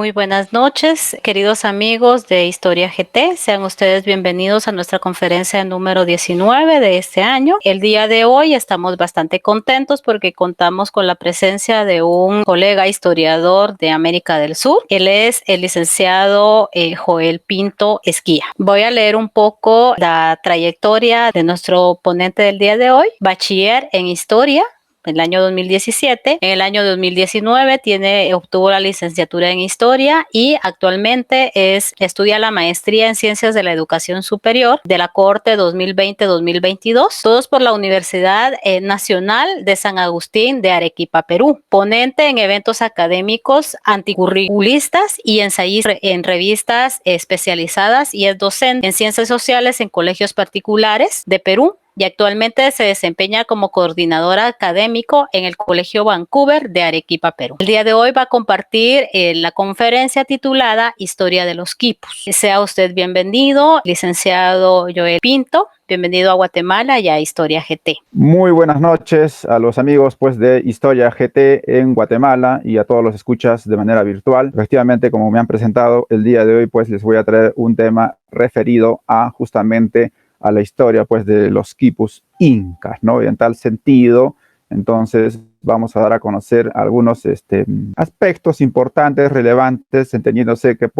Muy buenas noches, queridos amigos de Historia GT. Sean ustedes bienvenidos a nuestra conferencia número 19 de este año. El día de hoy estamos bastante contentos porque contamos con la presencia de un colega historiador de América del Sur. Él es el licenciado Joel Pinto Esquía. Voy a leer un poco la trayectoria de nuestro ponente del día de hoy, bachiller en Historia en el año 2017. En el año 2019 obtuvo la licenciatura en Historia y actualmente estudia la maestría en Ciencias de la Educación Superior de la cohorte 2020-2022, todos por la Universidad Nacional de San Agustín de Arequipa, Perú. Ponente en eventos académicos anticurriculistas y ensayista en revistas especializadas, y es docente en Ciencias Sociales en colegios particulares de Perú, y actualmente se desempeña como coordinador académico en el Colegio Vancouver de Arequipa, Perú. El día de hoy va a compartir la conferencia titulada Historia de los quipus. Sea usted bienvenido, licenciado Joel Pinto. Bienvenido a Guatemala y a Historia GT. Muy buenas noches a los amigos de Historia GT en Guatemala y a todos los escuchas de manera virtual. Efectivamente, como me han presentado, el día de hoy les voy a traer un tema referido a justamente a la historia de los quipus incas, ¿no? Y en tal sentido, entonces vamos a dar a conocer algunos aspectos importantes, relevantes, entendiéndose que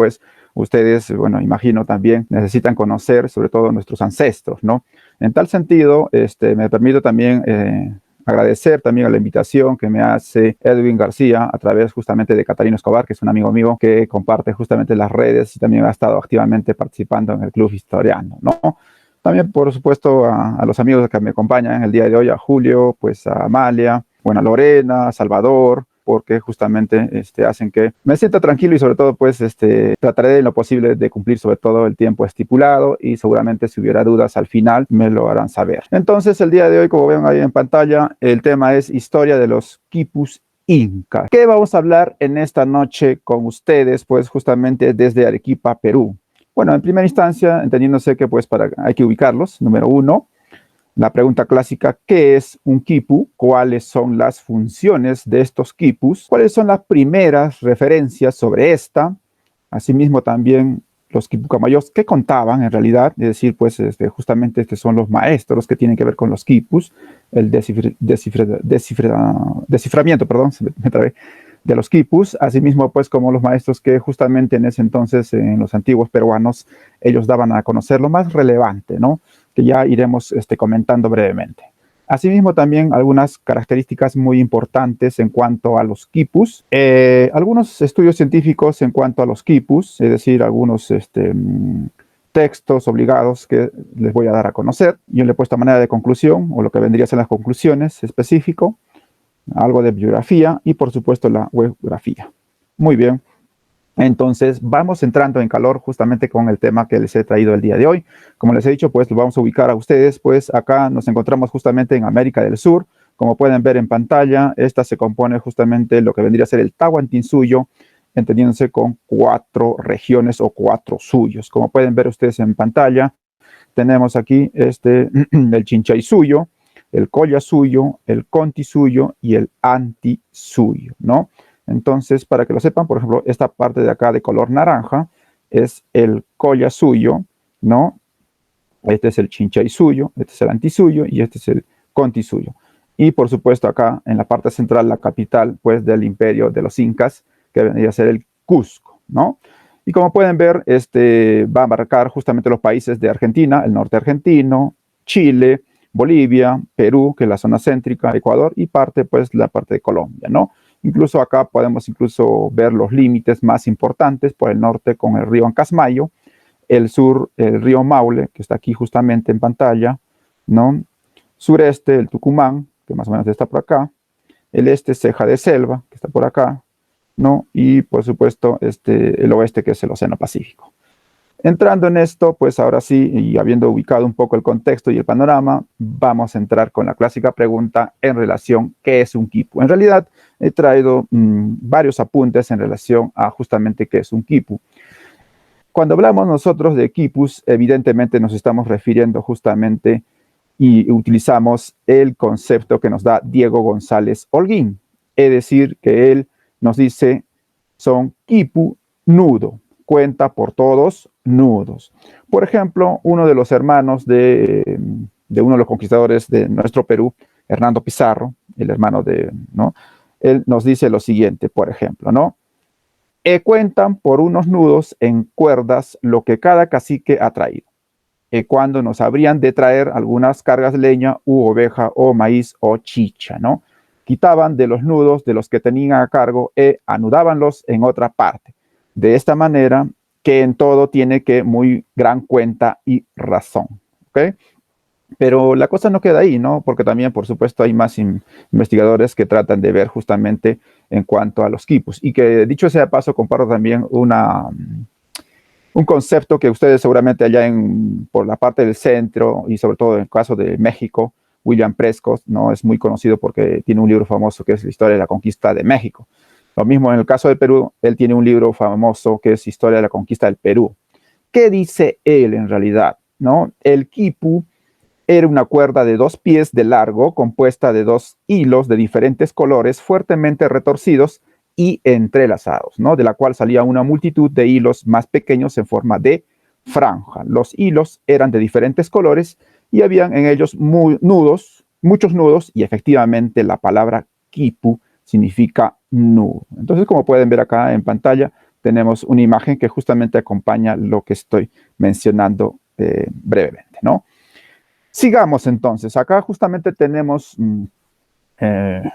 ustedes, bueno, imagino también necesitan conocer sobre todo nuestros ancestros, ¿no? En tal sentido, me permito también agradecer también a la invitación que me hace Edwin García a través justamente de Catalino Escobar, que es un amigo mío que comparte justamente las redes y también ha estado activamente participando en el Club Historiano, ¿no? También, por supuesto, a los amigos que me acompañan el día de hoy, a Julio, a Amalia, bueno, a Lorena, a Salvador, porque justamente hacen que me sienta tranquilo y sobre todo trataré en lo posible de cumplir sobre todo el tiempo estipulado y seguramente si hubiera dudas al final me lo harán saber. Entonces el día de hoy, como ven ahí en pantalla, el tema es Historia de los quipus incas. ¿Qué vamos a hablar en esta noche con ustedes? Justamente desde Arequipa, Perú. Bueno, en primera instancia, entendiéndose que hay que ubicarlos. Número uno, la pregunta clásica, ¿qué es un quipu? ¿Cuáles son las funciones de estos quipus? ¿Cuáles son las primeras referencias sobre esta? Asimismo también los quipucamayos, ¿qué contaban en realidad? Es decir, justamente son los maestros que tienen que ver con los quipus, el desciframiento, perdón, me trabé, de los quipus, asimismo como los maestros que justamente en ese entonces, en los antiguos peruanos, ellos daban a conocer lo más relevante, ¿no? Que ya iremos comentando brevemente. Asimismo también algunas características muy importantes en cuanto a los quipus. Algunos estudios científicos en cuanto a los quipus, es decir, algunos textos obligados que les voy a dar a conocer. Yo le he puesto a manera de conclusión, o lo que vendría a ser las conclusiones específico, algo de biografía y por supuesto la webgrafía. Muy bien, entonces vamos entrando en calor justamente con el tema que les he traído el día de hoy. Como les he dicho, lo vamos a ubicar a ustedes, acá nos encontramos justamente en América del Sur. Como pueden ver en pantalla, esta se compone justamente de lo que vendría a ser el Tahuantinsuyo, entendiéndose con 4 regiones o 4 suyos. Como pueden ver ustedes en pantalla, tenemos aquí el Chinchaysuyo, el Collasuyo, el Contisuyo y el Antisuyo, ¿no? Entonces, para que lo sepan, por ejemplo, esta parte de acá de color naranja es el Collasuyo, ¿no? Este es el Chinchaysuyo, este es el Antisuyo y este es el Contisuyo. Y por supuesto acá en la parte central, la capital del imperio de los incas, que vendría a ser el Cusco, ¿no? Y como pueden ver, va a abarcar justamente los países de Argentina, el norte argentino, Chile, Bolivia, Perú, que es la zona céntrica, Ecuador y la parte de Colombia, ¿no? Incluso acá podemos ver los límites más importantes por el norte con el río Ancasmayo, el sur, el río Maule, que está aquí justamente en pantalla, ¿no? Sureste, el Tucumán, que más o menos está por acá, el este, Ceja de Selva, que está por acá, ¿no? Y por supuesto el oeste, que es el Océano Pacífico. Entrando en esto, ahora sí, y habiendo ubicado un poco el contexto y el panorama, vamos a entrar con la clásica pregunta en relación ¿qué es un quipu? En realidad, he traído varios apuntes en relación a justamente qué es un quipu. Cuando hablamos nosotros de quipus, evidentemente nos estamos refiriendo justamente y utilizamos el concepto que nos da Diego González Holguín. Es decir, que él nos dice, son quipu nudo, cuenta por todos nudos. Por ejemplo, uno de los hermanos de uno de los conquistadores de nuestro Perú, Hernando Pizarro, el hermano de, ¿no? Él nos dice lo siguiente, por ejemplo, ¿no? Cuentan por unos nudos en cuerdas lo que cada cacique ha traído. Cuando nos habrían de traer algunas cargas de leña u oveja o maíz o chicha, ¿no? Quitaban de los nudos de los que tenían a cargo e anudábanlos en otra parte. De esta manera que en todo tiene que muy gran cuenta y razón, ¿ok? Pero la cosa no queda ahí, ¿no? Porque también, por supuesto, hay más investigadores que tratan de ver justamente en cuanto a los quipus. Y que, dicho sea de paso, comparto también un concepto que ustedes seguramente allá por la parte del centro y sobre todo en el caso de México, William Prescott, ¿no? Es muy conocido porque tiene un libro famoso que es la historia de la conquista de México. Lo mismo en el caso del Perú, él tiene un libro famoso que es Historia de la conquista del Perú. ¿Qué dice él en realidad? ¿No? El quipu era una cuerda de 2 pies de largo compuesta de 2 hilos de diferentes colores fuertemente retorcidos y entrelazados, ¿no? De la cual salía una multitud de hilos más pequeños en forma de franja. Los hilos eran de diferentes colores y habían en ellos muchos nudos, y efectivamente la palabra quipu significa nudo. Entonces, como pueden ver acá en pantalla, tenemos una imagen que justamente acompaña lo que estoy mencionando brevemente, ¿no? Sigamos entonces. Acá justamente tenemos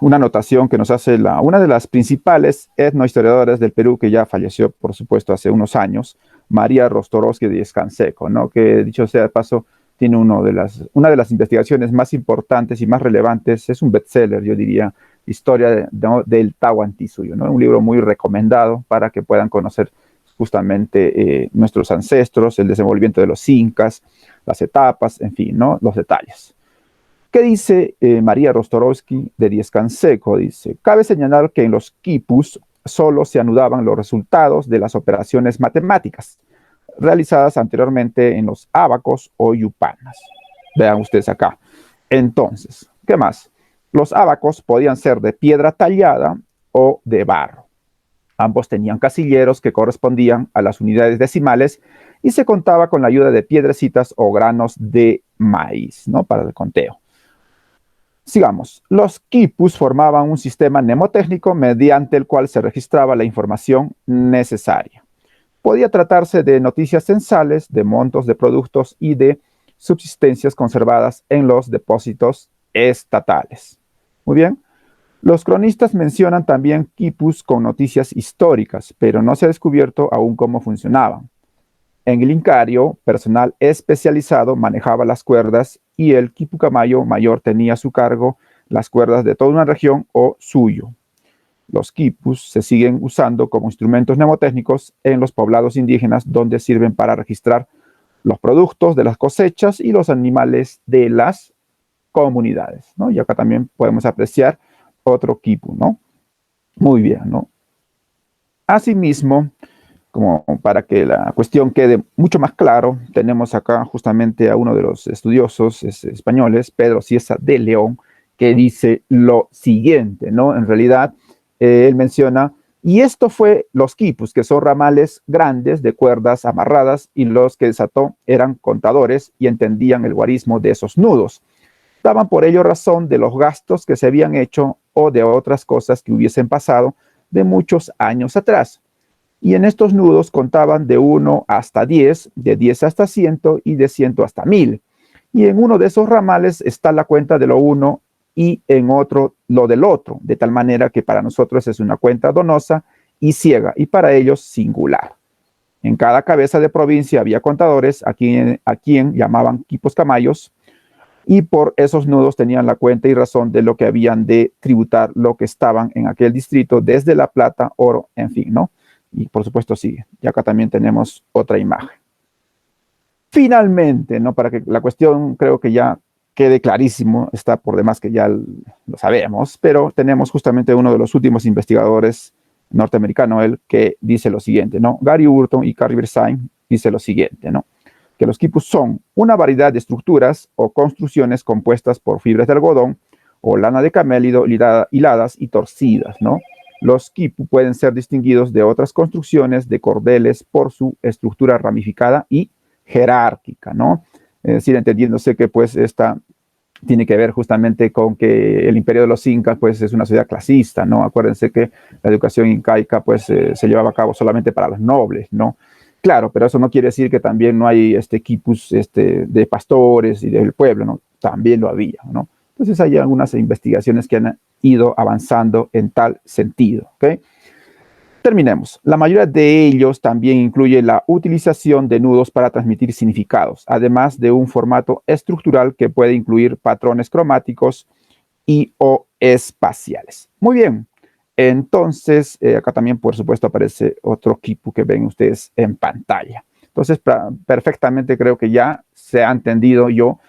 una anotación que nos hace una de las principales etnohistoriadoras del Perú, que ya falleció, por supuesto, hace unos años, María Rostorowski de Diez-Canseco, ¿no? Que, dicho sea de paso, tiene una de las investigaciones más importantes y más relevantes, es un bestseller, yo diría, Historia del Tahuantinsuyo, ¿no? Un libro muy recomendado para que puedan conocer justamente nuestros ancestros, el desenvolvimiento de los incas, las etapas, en fin, ¿no? Los detalles. ¿Qué dice María Rostorowski de Diez-Canseco? Dice, cabe señalar que en los quipus solo se anudaban los resultados de las operaciones matemáticas realizadas anteriormente en los ábacos o yupanas. Vean ustedes acá. Entonces, ¿qué más? Los ábacos podían ser de piedra tallada o de barro. Ambos tenían casilleros que correspondían a las unidades decimales y se contaba con la ayuda de piedrecitas o granos de maíz, ¿no? Para el conteo. Sigamos. Los quipus formaban un sistema mnemotécnico mediante el cual se registraba la información necesaria. Podía tratarse de noticias censales, de montos de productos y de subsistencias conservadas en los depósitos estatales. Muy bien. Los cronistas mencionan también quipus con noticias históricas, pero no se ha descubierto aún cómo funcionaban. En el Incario, personal especializado manejaba las cuerdas y el quipucamayo mayor tenía a su cargo las cuerdas de toda una región o suyo. Los quipus se siguen usando como instrumentos mnemotécnicos en los poblados indígenas, donde sirven para registrar los productos de las cosechas y los animales de las comunidades, ¿no? Y acá también podemos apreciar otro quipu, ¿no? Muy bien, ¿no? Asimismo, como para que la cuestión quede mucho más claro, tenemos acá justamente a uno de los estudiosos españoles, Pedro Cieza de León, que dice lo siguiente, ¿no? En realidad, él menciona, y esto fue los quipus, que son ramales grandes de cuerdas amarradas, y los que desató eran contadores y entendían el guarismo de esos nudos. Daban por ello razón de los gastos que se habían hecho o de otras cosas que hubiesen pasado de muchos años atrás. Y en estos nudos contaban de 1 hasta 10, de 10 hasta 100 y de 100 hasta 1000. Y en uno de esos ramales está la cuenta de lo uno y en otro lo del otro, de tal manera que para nosotros es una cuenta donosa y ciega, y para ellos singular. En cada cabeza de provincia había contadores a quien llamaban quipos camayos, y por esos nudos tenían la cuenta y razón de lo que habían de tributar lo que estaban en aquel distrito, desde la plata, oro, en fin, ¿no? Y por supuesto sigue. Y acá también tenemos otra imagen. Finalmente, ¿no? Para que la cuestión creo que ya quede clarísimo, está por demás que ya lo sabemos, pero tenemos justamente uno de los últimos investigadores norteamericanos, él, que dice lo siguiente, ¿no? Gary Burton y Carrie Bersain dice lo siguiente, ¿no? Que los quipus son una variedad de estructuras o construcciones compuestas por fibras de algodón o lana de camélido hiladas y torcidas, ¿no? los quipu pueden ser distinguidos de otras construcciones de cordeles por su estructura ramificada y jerárquica, ¿no? Es decir, entendiéndose que pues esta tiene que ver justamente con que el imperio de los incas pues es una sociedad clasista, ¿no? Acuérdense que la educación incaica pues se llevaba a cabo solamente para los nobles, ¿no? Claro, pero eso no quiere decir que también no hay quipus de pastores y del pueblo, ¿no? También lo había, ¿no? Entonces hay algunas investigaciones que han ido avanzando en tal sentido, ¿ok? Terminemos. La mayoría de ellos también incluye la utilización de nudos para transmitir significados, además de un formato estructural que puede incluir patrones cromáticos y o espaciales. Muy bien. Entonces, acá también, por supuesto, aparece otro quipu que ven ustedes en pantalla. Entonces, perfectamente creo que ya se ha entendido yo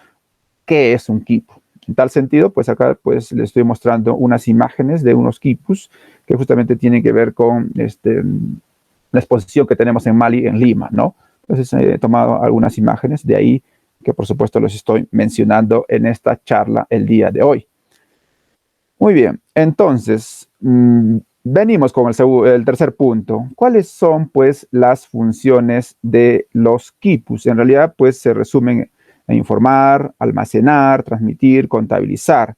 qué es un quipu. En tal sentido, pues acá pues les estoy mostrando unas imágenes de unos quipus que justamente tienen que ver con la exposición que tenemos en Mali, en Lima, ¿no? Entonces he tomado algunas imágenes de ahí que por supuesto los estoy mencionando en esta charla el día de hoy. Muy bien, entonces venimos con el tercer punto. ¿Cuáles son pues las funciones de los quipus? En realidad pues se resumen en informar, almacenar, transmitir, contabilizar.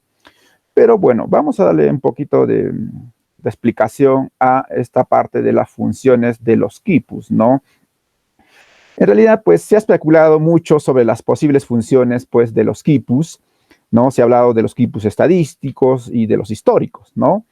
Pero bueno, vamos a darle un poquito de explicación a esta parte de las funciones de los quipus, ¿no? En realidad, pues se ha especulado mucho sobre las posibles funciones, pues, de los quipus, ¿no? Se ha hablado de los quipus estadísticos y de los históricos, ¿no?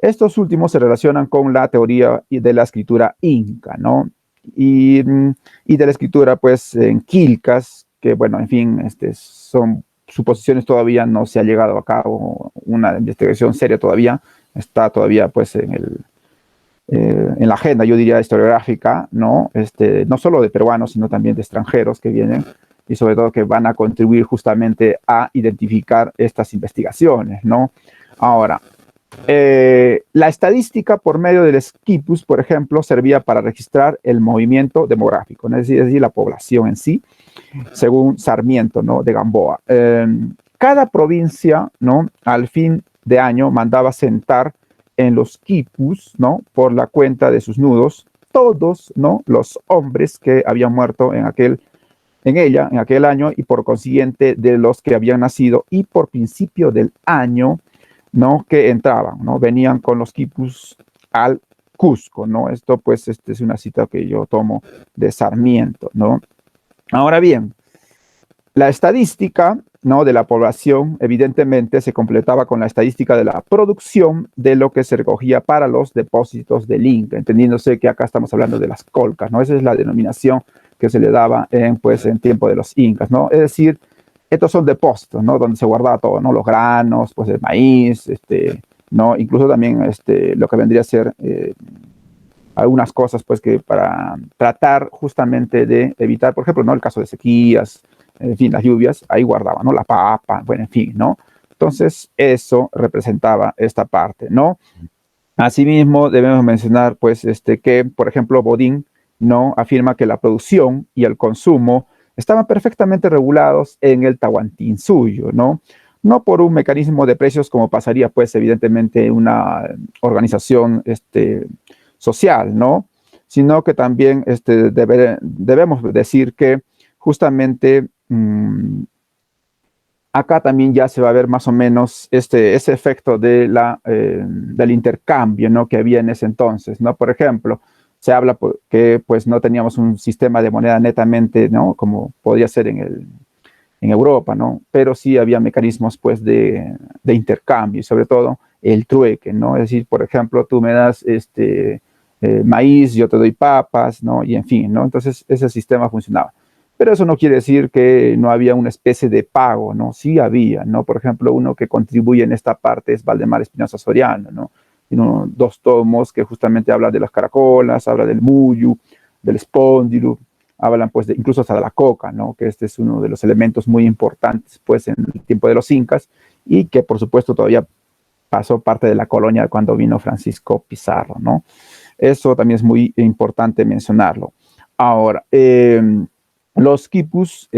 Estos últimos se relacionan con la teoría de la escritura inca, ¿no? Y de la escritura, pues, en quilcas, que, bueno, en fin, son suposiciones, todavía no se ha llegado a cabo una investigación seria todavía, está todavía, pues, en la agenda, yo diría, historiográfica, ¿no? No solo de peruanos, sino también de extranjeros que vienen y sobre todo que van a contribuir justamente a identificar estas investigaciones, ¿no? Ahora, la estadística por medio del quipus, por ejemplo, servía para registrar el movimiento demográfico, ¿no? Es decir, la población en sí, según Sarmiento, ¿no? De Gamboa. Cada provincia, ¿no? Al fin de año mandaba sentar en los quipus, ¿no? Por la cuenta de sus nudos, todos, ¿no? Los hombres que habían muerto en aquel año, y por consiguiente de los que habían nacido, y por principio del año, ¿no? Que entraban, ¿no? Venían con los quipus al Cusco, ¿no? Esto, pues, es una cita que yo tomo de Sarmiento, ¿no? Ahora bien, la estadística, ¿no? De la población, evidentemente, se completaba con la estadística de la producción de lo que se recogía para los depósitos del Inca, entendiéndose que acá estamos hablando de las colcas, ¿no? Esa es la denominación que se le daba en tiempo de los incas, ¿no? Es decir, estos son depósitos, ¿no? Donde se guardaba todo, ¿no? Los granos, pues el maíz, ¿no? Incluso también lo que vendría a ser algunas cosas, pues, que para tratar justamente de evitar, por ejemplo, ¿no? El caso de sequías, en fin, las lluvias, ahí guardaban, ¿no? La papa, bueno, en fin, ¿no? Entonces, eso representaba esta parte, ¿no? Asimismo, debemos mencionar, pues, que, por ejemplo, Bodin, ¿no? Afirma que la producción y el consumo estaban perfectamente regulados en el Tahuantinsuyo, ¿no? No por un mecanismo de precios como pasaría, pues, evidentemente, una organización social, ¿no? Sino que también debemos decir que justamente acá también ya se va a ver más o menos ese efecto del intercambio, ¿no? Que había en ese entonces, ¿no? Por ejemplo, se habla que pues no teníamos un sistema de moneda netamente, ¿no? Como podría ser en Europa, ¿no? Pero sí había mecanismos, pues, de intercambio y sobre todo el trueque, ¿no? Es decir, por ejemplo, tú me das maíz, yo te doy papas, ¿no? Y en fin, ¿no? Entonces ese sistema funcionaba. Pero eso no quiere decir que no había una especie de pago, ¿no? Sí había, ¿no? Por ejemplo, uno que contribuye en esta parte es Valdemar Espinosa Soriano, ¿no? Tiene dos tomos que justamente habla de las caracolas, habla del muyu, del espóndilo, hablan pues incluso hasta de la coca, ¿no? Que este es uno de los elementos muy importantes pues en el tiempo de los incas y que por supuesto todavía pasó parte de la colonia cuando vino Francisco Pizarro, ¿no? Eso también es muy importante mencionarlo. Ahora, los quipus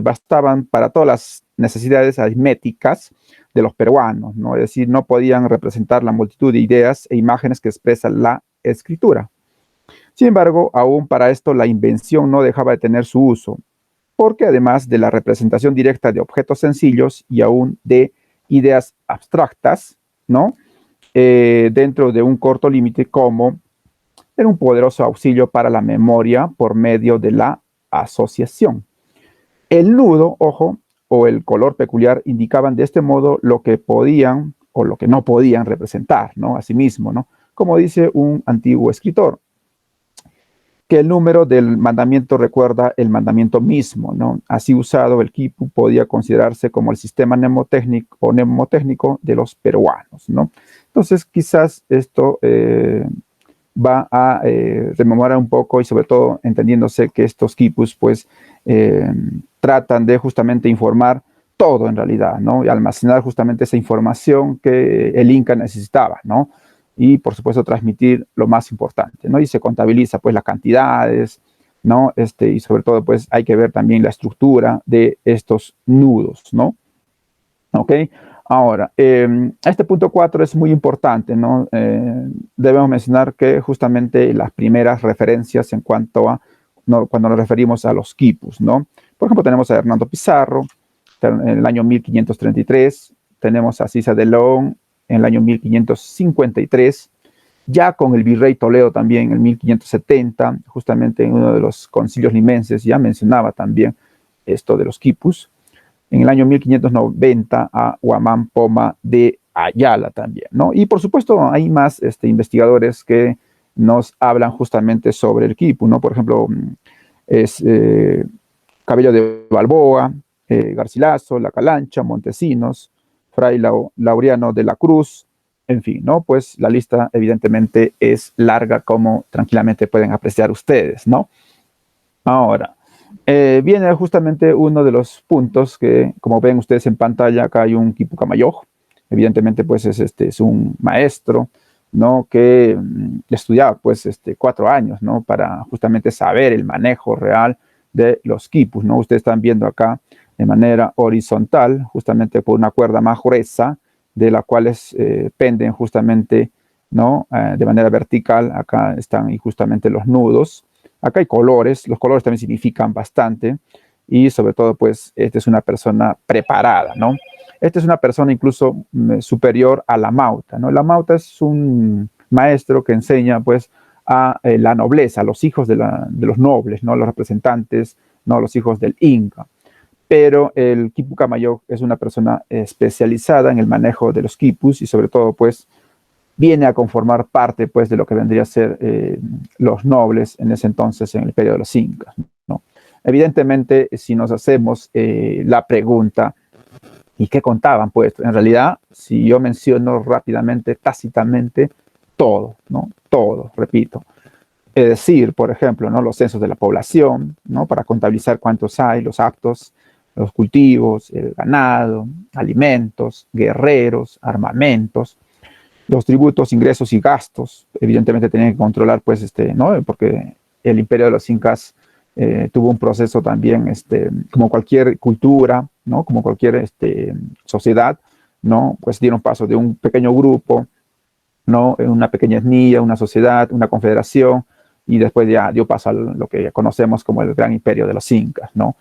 bastaban para todas las necesidades aritméticas de los peruanos, ¿no? Es decir, no podían representar la multitud de ideas e imágenes que expresa la escritura. Sin embargo, aún para esto la invención no dejaba de tener su uso, porque además de la representación directa de objetos sencillos y aún de ideas abstractas, ¿no? Dentro de un corto límite, como era un poderoso auxilio para la memoria por medio de la asociación. El nudo, ojo, o el color peculiar indicaban de este modo lo que podían o lo que no podían representar, ¿no? Asimismo, ¿no? Como dice un antiguo escritor, que el número del mandamiento recuerda el mandamiento mismo, ¿no? Así usado, el quipu podía considerarse como el sistema mnemotécnico de los peruanos, ¿no? Entonces, quizás esto va a rememorar un poco y sobre todo entendiéndose que estos quipus pues tratan de justamente informar todo en realidad, ¿no? Y almacenar justamente esa información que el Inca necesitaba, ¿no? Y por supuesto transmitir lo más importante, ¿no? Y se contabiliza pues las cantidades, ¿no? Y sobre todo pues hay que ver también la estructura de estos nudos, ¿no? ¿Ok? Ahora, este punto 4 es muy importante, ¿no? Debemos mencionar que justamente las primeras referencias en cuanto a, ¿no? Cuando nos referimos a los quipus, ¿no? Por ejemplo, tenemos a Hernando Pizarro en el año 1533, tenemos a Cisa de León en el año 1553, ya con el virrey Toledo también en 1570, justamente en uno de los concilios limenses ya mencionaba también esto de los quipus. En el año 1590 a Huamán Poma de Ayala también, ¿no? Y por supuesto hay más investigadores que nos hablan justamente sobre el quipu, ¿no? Por ejemplo, es Cabello de Balboa, Garcilaso, La Calancha, Montesinos, Fray Laureano de la Cruz, en fin, ¿no? Pues la lista evidentemente es larga, como tranquilamente pueden apreciar ustedes, ¿no? Ahora, viene justamente uno de los puntos que, como ven ustedes en pantalla, acá hay un Quipu Camayo. Evidentemente, pues es un maestro, ¿no? Que estudiaba, pues, 4 años, ¿no? Para justamente saber el manejo real de los quipus, ¿no? Ustedes están viendo acá de manera horizontal, justamente por una cuerda más gruesa, de la cual penden justamente, ¿no? De manera vertical, acá están justamente los nudos. Acá hay colores, los colores también significan bastante y sobre todo pues esta es una persona preparada, ¿no? Esta es una persona incluso superior a la Mauta, ¿no? La Mauta es un maestro que enseña pues a la nobleza, a los hijos de los nobles, ¿no? Los representantes, ¿no? Los hijos del Inca. Pero el Quipu Camayo es una persona especializada en el manejo de los quipus y sobre todo pues viene a conformar parte pues de lo que vendría a ser los nobles en ese entonces en el periodo de los incas, ¿no? Evidentemente, si nos hacemos la pregunta, ¿y qué contaban? Pues en realidad, si yo menciono rápidamente, tácitamente, todo, ¿no? Todo, repito. Es decir, por ejemplo, ¿no? Los censos de la población, ¿no? Para contabilizar cuántos hay, los actos, los cultivos, el ganado, alimentos, guerreros, armamentos, los tributos, ingresos y gastos. Evidentemente tenían que controlar, pues, ¿no? Porque el imperio de los incas tuvo un proceso también, como cualquier cultura, ¿no? Como cualquier sociedad, ¿no? Pues dieron paso de un pequeño grupo, ¿no? Una pequeña etnia, una sociedad, una confederación, y después ya dio paso a lo que conocemos como el gran imperio de los incas, ¿no?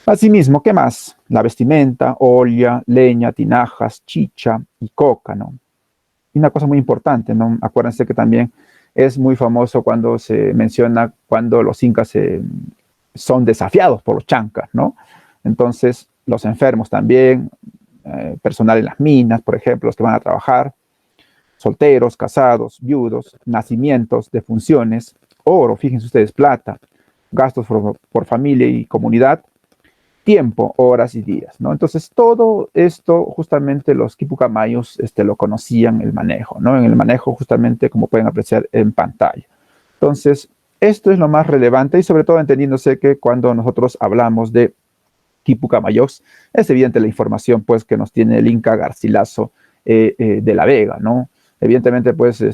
Asimismo, ¿qué más? La vestimenta, olla, leña, tinajas, chicha y coca, ¿no? Y una cosa muy importante, ¿no? Acuérdense que también es muy famoso cuando se menciona cuando los incas son desafiados por los chancas, ¿no? Entonces, los enfermos también, personal en las minas, por ejemplo, los que van a trabajar, solteros, casados, viudos, nacimientos, defunciones, oro, fíjense ustedes, plata, gastos por familia y comunidad, tiempo, horas y días, ¿no? Entonces, todo esto, justamente los quipucamayos lo conocían el manejo, ¿no? En el manejo, justamente, como pueden apreciar en pantalla. Entonces, esto es lo más relevante y sobre todo entendiéndose que cuando nosotros hablamos de quipucamayos, es evidente la información, pues, que nos tiene el Inca Garcilaso de la Vega, ¿no? Evidentemente, pues,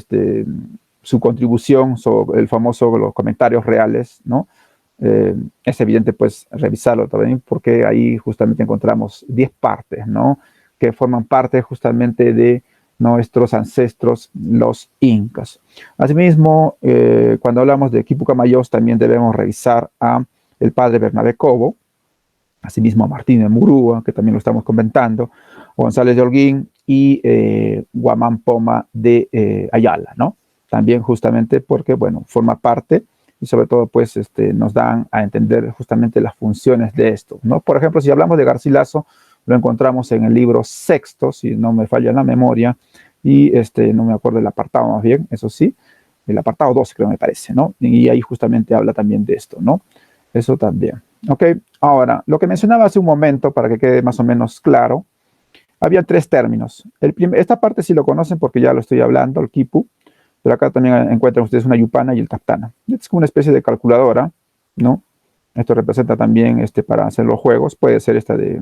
su contribución sobre el famoso los comentarios reales, ¿no? es evidente pues revisarlo también porque ahí justamente encontramos 10 partes, ¿no? Que forman parte justamente de nuestros ancestros, los incas. Asimismo, cuando hablamos de Quipucamayos, también debemos revisar a el padre Bernabé Cobo, asimismo a Martín de Murúa, que también lo estamos comentando, González de Holguín y Guamán Poma de Ayala, ¿no? También justamente porque, bueno, forma parte y sobre todo, pues, nos dan a entender justamente las funciones de esto, ¿no? Por ejemplo, si hablamos de Garcilaso, lo encontramos en el libro sexto, si no me falla la memoria, y no me acuerdo el apartado más bien, eso sí, el apartado 12 creo me parece, ¿no? Y ahí justamente habla también de esto, ¿no? Eso también. Ok, ahora, lo que mencionaba hace un momento, para que quede más o menos claro, había 3 términos. Esta parte sí lo conocen porque ya lo estoy hablando, el quipu, pero acá también encuentran ustedes una yupana y el taptana. Es como una especie de calculadora, ¿no? Esto representa también para hacer los juegos, puede ser esta de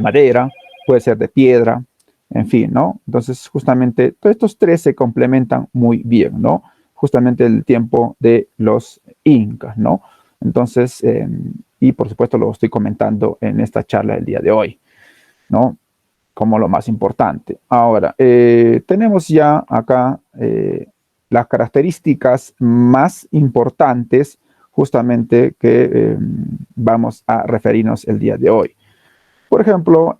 madera, puede ser de piedra, en fin, ¿no? Entonces, justamente, todos estos 3 se complementan muy bien, ¿no? Justamente el tiempo de los incas, ¿no? Entonces, y por supuesto lo estoy comentando en esta charla del día de hoy, ¿no? Como lo más importante. Ahora, tenemos ya acá las características más importantes justamente que vamos a referirnos el día de hoy. Por ejemplo,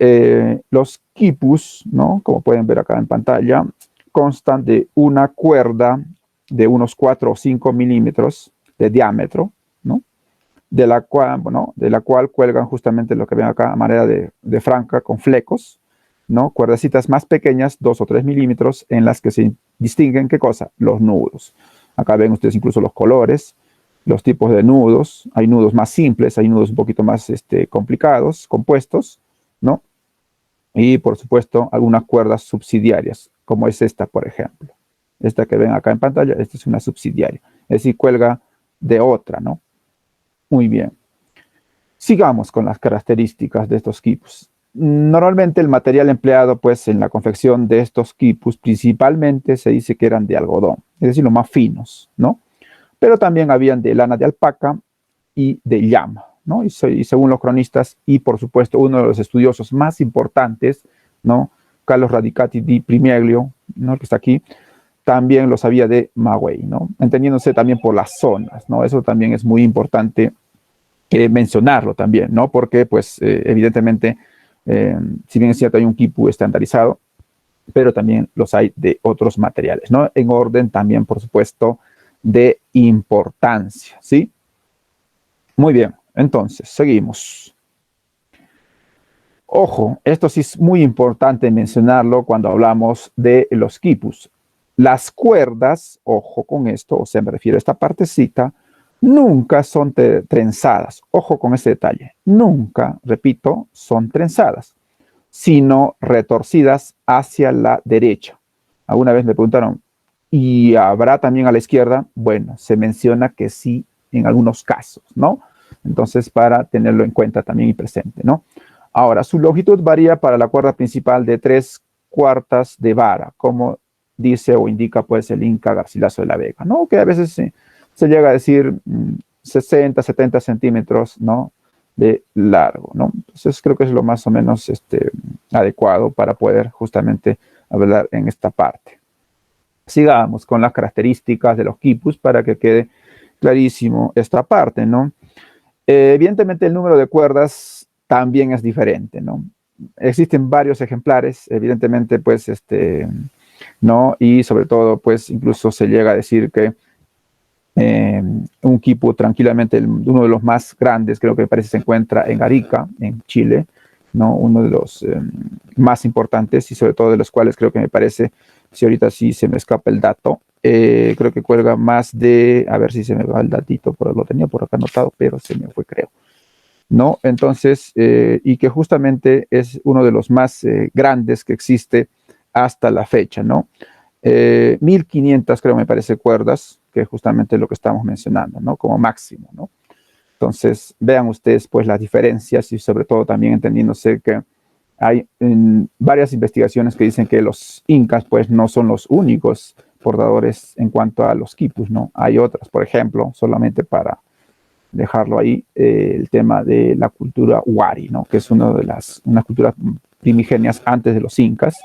los quipus, ¿no? Como pueden ver acá en pantalla, constan de una cuerda de unos 4 o 5 milímetros de diámetro, ¿no? De la cual cuelgan justamente lo que ven acá a manera de franca con flecos, ¿no? Cuerdecitas más pequeñas, 2 o 3 milímetros, en las que se distinguen, ¿qué cosa? Los nudos. Acá ven ustedes incluso los colores, los tipos de nudos. Hay nudos más simples, hay nudos un poquito más complicados, compuestos, ¿no? Y por supuesto algunas cuerdas subsidiarias, como es esta, por ejemplo. Esta que ven acá en pantalla, esta es una subsidiaria. Es decir, cuelga de otra, ¿no? Muy bien. Sigamos con las características de estos quipus. Normalmente el material empleado pues en la confección de estos quipus principalmente se dice que eran de algodón, es decir, los más finos, ¿no? Pero también habían de lana de alpaca y de llama, ¿no? Y según los cronistas y por supuesto uno de los estudiosos más importantes, ¿no? Carlos Radicati di Primiglio, ¿no? Que está aquí, también los había de Magüey, ¿no? Entendiéndose también por las zonas, ¿no? Eso también es muy importante mencionarlo también, ¿no? Porque, pues, evidentemente, si bien es cierto, hay un quipu estandarizado, pero también los hay de otros materiales, ¿no? En orden también, por supuesto, de importancia, ¿sí? Muy bien, entonces, seguimos. Ojo, esto sí es muy importante mencionarlo cuando hablamos de los quipus. Las cuerdas, ojo con esto, o sea, me refiero a esta partecita, nunca son trenzadas. Ojo con este detalle. Nunca, repito, son trenzadas, sino retorcidas hacia la derecha. Alguna vez me preguntaron, ¿y habrá también a la izquierda? Bueno, se menciona que sí en algunos casos, ¿no? Entonces, para tenerlo en cuenta también y presente, ¿no? Ahora, su longitud varía para la cuerda principal de 3/4 de vara, como dice o indica pues el Inca Garcilaso de la Vega, ¿no? Que a veces se llega a decir 60, 70 centímetros, ¿no? De largo, ¿no? Entonces creo que es lo más o menos adecuado para poder justamente hablar en esta parte. Sigamos con las características de los quipus para que quede clarísimo esta parte, ¿no? Evidentemente el número de cuerdas también es diferente, ¿no? Existen varios ejemplares, evidentemente, pues, ¿no? Y sobre todo, pues, incluso se llega a decir que un quipu tranquilamente, uno de los más grandes, creo que me parece se encuentra en Arica, en Chile, ¿no? Uno de los más importantes y sobre todo de los cuales creo que me parece, si ahorita sí se me escapa el dato, creo que cuelga más de, a ver si se me va el datito, lo tenía por acá anotado, pero se me fue, creo, ¿no? Entonces, y que justamente es uno de los más grandes que existe hasta la fecha, ¿no? 1500, creo, me parece, cuerdas, que es justamente lo que estamos mencionando, ¿no? Como máximo, ¿no? Entonces, vean ustedes, pues, las diferencias y sobre todo también entendiéndose que hay varias investigaciones que dicen que los incas, pues, no son los únicos portadores en cuanto a los quipus, ¿no? Hay otras, por ejemplo, solamente para dejarlo ahí, el tema de la cultura Wari, ¿no? Que es una de unas culturas primigenias antes de los incas,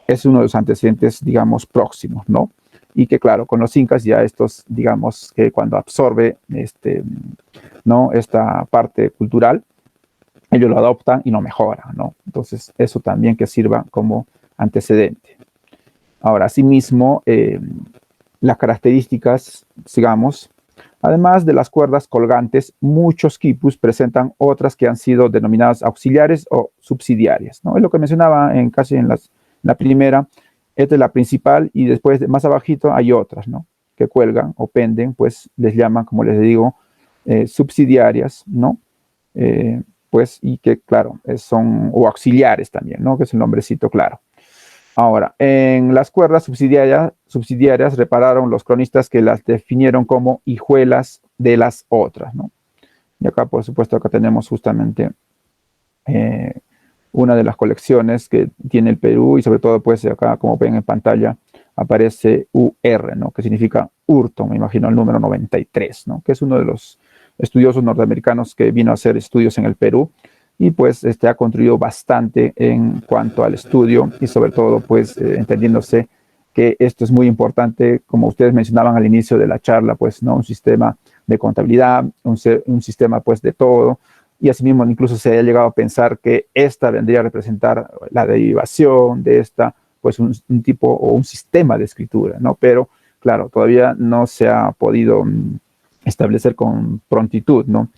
es uno de los antecedentes, digamos, próximos, ¿no? Y que, claro, con los incas ya estos, digamos, que cuando absorbe ¿no? esta parte cultural, ellos lo adoptan y lo mejoran, ¿no? Entonces, eso también que sirva como antecedente. Ahora, asimismo, las características, sigamos, además de las cuerdas colgantes, muchos quipus presentan otras que han sido denominadas auxiliares o subsidiarias, ¿no? Es lo que mencionaba casi en la primera. Esta es la principal y después más abajito hay otras, ¿no? Que cuelgan o penden, pues les llaman, como les digo, subsidiarias, ¿no? Pues y que, claro, son o auxiliares también, ¿no? Que es el nombrecito claro. Ahora, en las cuerdas subsidiarias repararon los cronistas que las definieron como hijuelas de las otras, ¿no? Y acá, por supuesto, acá tenemos justamente una de las colecciones que tiene el Perú y sobre todo, pues acá, como ven en pantalla, aparece UR, ¿no? Que significa hurto, me imagino, el número 93, ¿no? Que es uno de los estudiosos norteamericanos que vino a hacer estudios en el Perú y pues ha contribuido bastante en cuanto al estudio y sobre todo pues entendiéndose que esto es muy importante, como ustedes mencionaban al inicio de la charla, pues no un sistema de contabilidad, un sistema pues de todo, y asimismo incluso se ha llegado a pensar que esta vendría a representar la derivación de esta, pues un tipo o un sistema de escritura, ¿no? Pero claro, todavía no se ha podido establecer con prontitud, ¿no?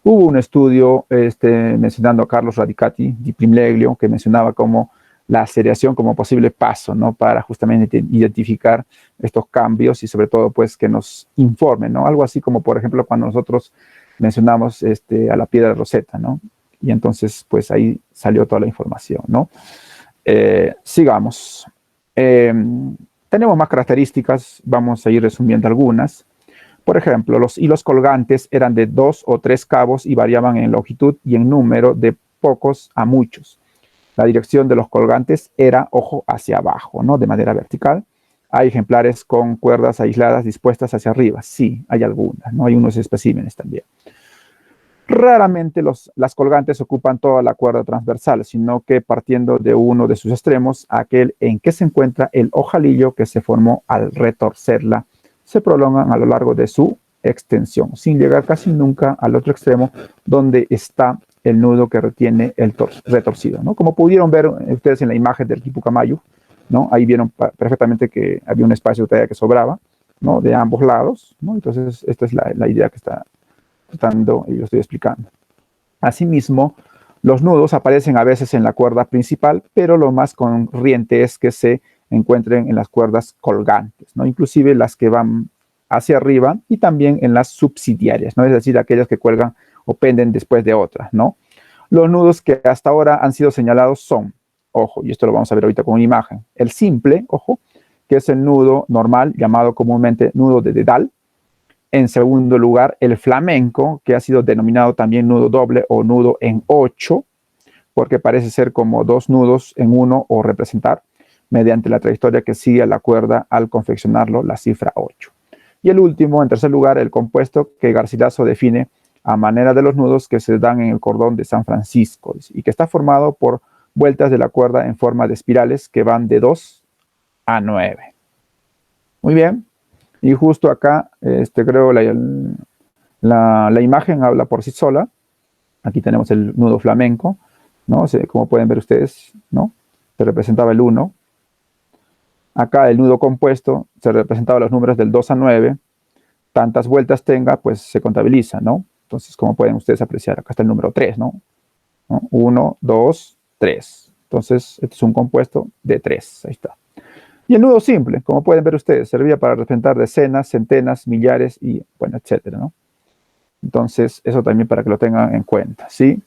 Hubo un estudio mencionando a Carlos Radicati di Primleglio que mencionaba como la seriación como posible paso, ¿no? Para justamente identificar estos cambios y sobre todo pues que nos informen, ¿no? Algo así como por ejemplo cuando nosotros mencionamos a la piedra de Rosetta, ¿no? Y entonces pues ahí salió toda la información, ¿no? Sigamos. Tenemos más características, vamos a ir resumiendo algunas. Por ejemplo, los hilos colgantes eran de 2 o 3 cabos y variaban en longitud y en número de pocos a muchos. La dirección de los colgantes era, ojo, hacia abajo, ¿no? De manera vertical. Hay ejemplares con cuerdas aisladas dispuestas hacia arriba. Sí, hay algunas, ¿no? Hay unos especímenes también. Raramente las colgantes ocupan toda la cuerda transversal, sino que partiendo de uno de sus extremos, aquel en que se encuentra el ojalillo que se formó al retorcerla, se prolongan a lo largo de su extensión, sin llegar casi nunca al otro extremo donde está el nudo que retiene el retorcido, ¿no? Como pudieron ver ustedes en la imagen del Quipucamayu, ¿no? Ahí vieron perfectamente que había un espacio todavía que sobraba, ¿no? De ambos lados, ¿no? Entonces, esta es la idea que está tratando y lo estoy explicando. Asimismo, los nudos aparecen a veces en la cuerda principal, pero lo más corriente es que se encuentren en las cuerdas colgantes, ¿no? Inclusive las que van hacia arriba y también en las subsidiarias, ¿no? Es decir, aquellas que cuelgan o penden después de otras, ¿no? Los nudos que hasta ahora han sido señalados son, ojo, y esto lo vamos a ver ahorita con una imagen, el simple, ojo, que es el nudo normal, llamado comúnmente nudo de dedal. En segundo lugar, el flamenco, que ha sido denominado también nudo doble o nudo en 8, porque parece ser como dos nudos en uno o representar, mediante la trayectoria que sigue a la cuerda al confeccionarlo, la cifra 8. Y el último, en tercer lugar, el compuesto que Garcilaso define a manera de los nudos que se dan en el cordón de San Francisco y que está formado por vueltas de la cuerda en forma de espirales que van de 2 a 9. Muy bien. Y justo acá, creo la imagen habla por sí sola. Aquí tenemos el nudo flamenco, ¿no? Como pueden ver ustedes, ¿no? Se representaba el 1. Acá el nudo compuesto se representaba los números del 2 a 9. Tantas vueltas tenga, pues se contabiliza, ¿no? Entonces, como pueden ustedes apreciar, acá está el número 3, ¿no? 1, 2, 3. Entonces, este es un compuesto de 3. Ahí está. Y el nudo simple, como pueden ver ustedes, servía para representar decenas, centenas, millares y, bueno, etcétera, ¿no? Entonces, eso también para que lo tengan en cuenta, ¿sí?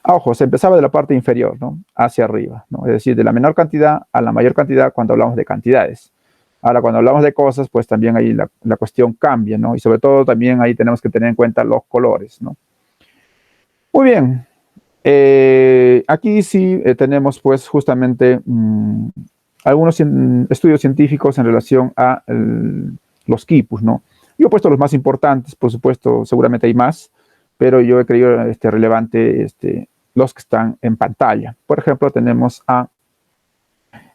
Ojo, se empezaba de la parte inferior, ¿no? Hacia arriba, ¿no? Es decir, de la menor cantidad a la mayor cantidad cuando hablamos de cantidades. Ahora, cuando hablamos de cosas, pues también ahí la cuestión cambia, ¿no? Y sobre todo también ahí tenemos que tener en cuenta los colores, ¿no? Muy bien. Aquí sí tenemos pues justamente algunos estudios científicos en relación a los quipus, ¿no? Yo he puesto los más importantes, por supuesto, seguramente hay más, pero yo he creído relevante los que están en pantalla. Por ejemplo, tenemos a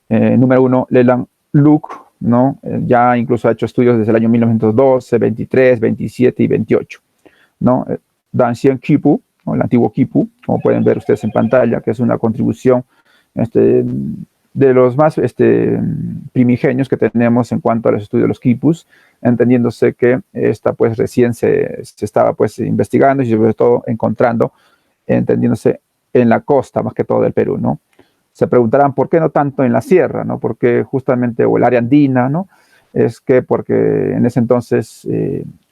número 1, Leland Luke, ¿no? Ya incluso ha hecho estudios desde el año 1912, 23, 27 y 28, ¿no? Dan Xian Qipu, ¿no? El antiguo Qipu, como pueden ver ustedes en pantalla, que es una contribución de los más primigenios que tenemos en cuanto a los estudios de los quipus, entendiéndose que esta pues recién se estaba pues investigando y sobre todo encontrando, entendiéndose en la costa más que todo del Perú, ¿no? Se preguntarán por qué no tanto en la sierra, ¿no? Porque justamente, o el área andina, ¿no? Es que porque en ese entonces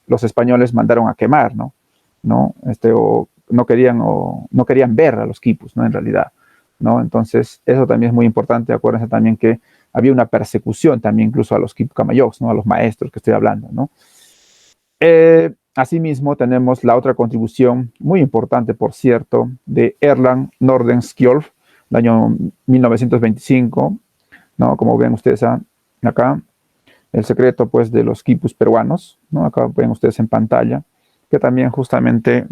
los españoles mandaron a quemar, ¿no? O no querían ver a los quipus, ¿no? En realidad, ¿no? Entonces, eso también es muy importante. Acuérdense también que había una persecución también incluso a los quipu camayocs, ¿no? A los maestros que estoy hablando, ¿no? Asimismo, tenemos la otra contribución muy importante, por cierto, de Erland Nordenskjöld, el año 1925, ¿no? Como ven ustedes acá, el secreto pues de los quipus peruanos, ¿no? Acá ven ustedes en pantalla, que también justamente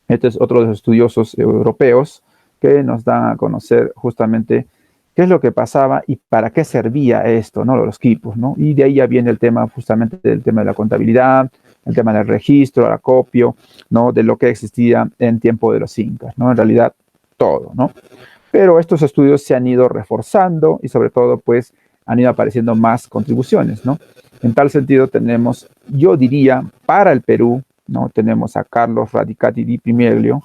este es otro de los estudiosos europeos que nos dan a conocer justamente qué es lo que pasaba y para qué servía esto, ¿no? Los quipus, ¿no? Y de ahí ya viene el tema justamente del tema de la contabilidad, el tema del registro, el acopio, ¿no? De lo que existía en tiempo de los incas, ¿no? En realidad, todo, ¿no? Pero estos estudios se han ido reforzando y sobre todo pues han ido apareciendo más contribuciones, ¿no? En tal sentido tenemos, yo diría, para el Perú, ¿no? Tenemos a Carlos Radicati di Pimeglio,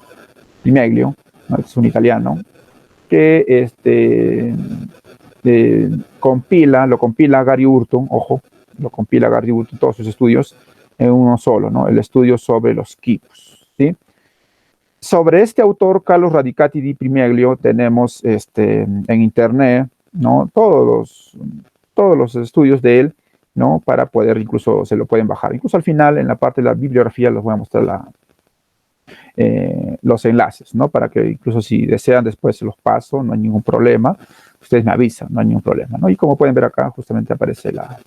¿no? Es un italiano, que lo compila Gary Hurton, ojo, lo compila Gary Hurton, todos sus estudios en uno solo, ¿no? El estudio sobre los quipus, ¿sí? Sobre este autor, Carlos Radicati di Pimeglio, tenemos en internet, ¿no? Todos los estudios de él, ¿no? Para poder, incluso se lo pueden bajar. Incluso al final, en la parte de la bibliografía, les voy a mostrar los enlaces, ¿no? Para que incluso si desean después se los paso, no hay ningún problema. Ustedes me avisan, no hay ningún problema, ¿no? Y como pueden ver acá, justamente aparece la...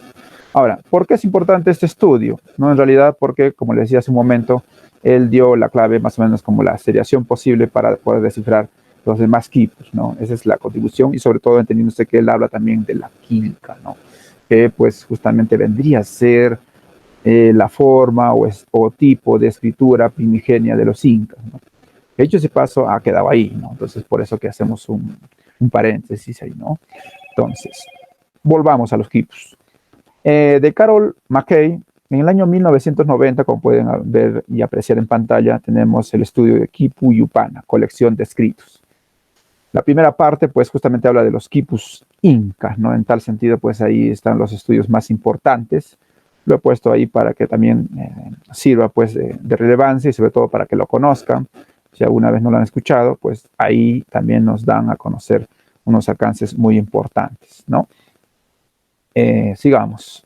Ahora, ¿por qué es importante este estudio? ¿No? En realidad, porque, como les decía hace un momento, él dio la clave más o menos como la seriación posible para poder descifrar los demás quipus, ¿no? Esa es la contribución y sobre todo entendiéndose que él habla también de la química, ¿no? Que pues justamente vendría a ser la forma o tipo de escritura primigenia de los incas, ¿no? De hecho, ese paso ha quedado ahí, ¿no? Entonces, por eso que hacemos un paréntesis ahí, ¿no? Entonces, volvamos a los quipus. De Carol McKay, en el año 1990, como pueden ver y apreciar en pantalla, tenemos el estudio de Quipu Yupana, colección de escritos. La primera parte, pues, justamente habla de los quipus incas, ¿no? En tal sentido, pues, ahí están los estudios más importantes. Lo he puesto ahí para que también sirva, pues, de relevancia y sobre todo para que lo conozcan. Si alguna vez no lo han escuchado, pues, ahí también nos dan a conocer unos alcances muy importantes, ¿no? Sigamos.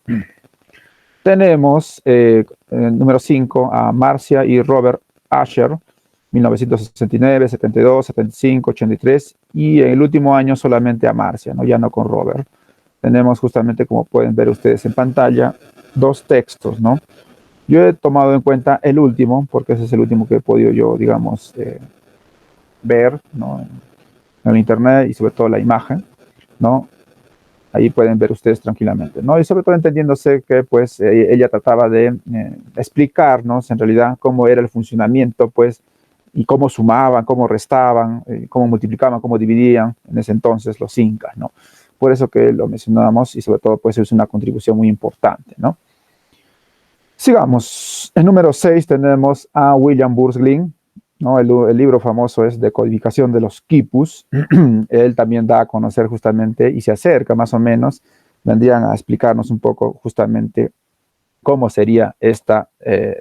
Tenemos número 5 a Marcia y Robert Asher, 1969, 72, 75, 83, y en el último año solamente a Marcia, ¿no? Ya no con Robert. Tenemos justamente, como pueden ver ustedes en pantalla, dos textos, ¿no? Yo he tomado en cuenta el último, porque ese es el último que he podido yo, digamos, ver, ¿no? En el internet y sobre todo la imagen, ¿no? Ahí pueden ver ustedes tranquilamente, ¿no? Y sobre todo entendiéndose que, pues, ella trataba de explicarnos en realidad cómo era el funcionamiento, pues, y cómo sumaban, cómo restaban, cómo multiplicaban, cómo dividían en ese entonces los incas, ¿no? Por eso que lo mencionamos y sobre todo, pues, es una contribución muy importante, ¿no? Sigamos. En número 6 tenemos a William Burslin, ¿no? El libro famoso es Decodificación de los quipus. Él también da a conocer justamente y se acerca más o menos, vendrían a explicarnos un poco justamente cómo sería esta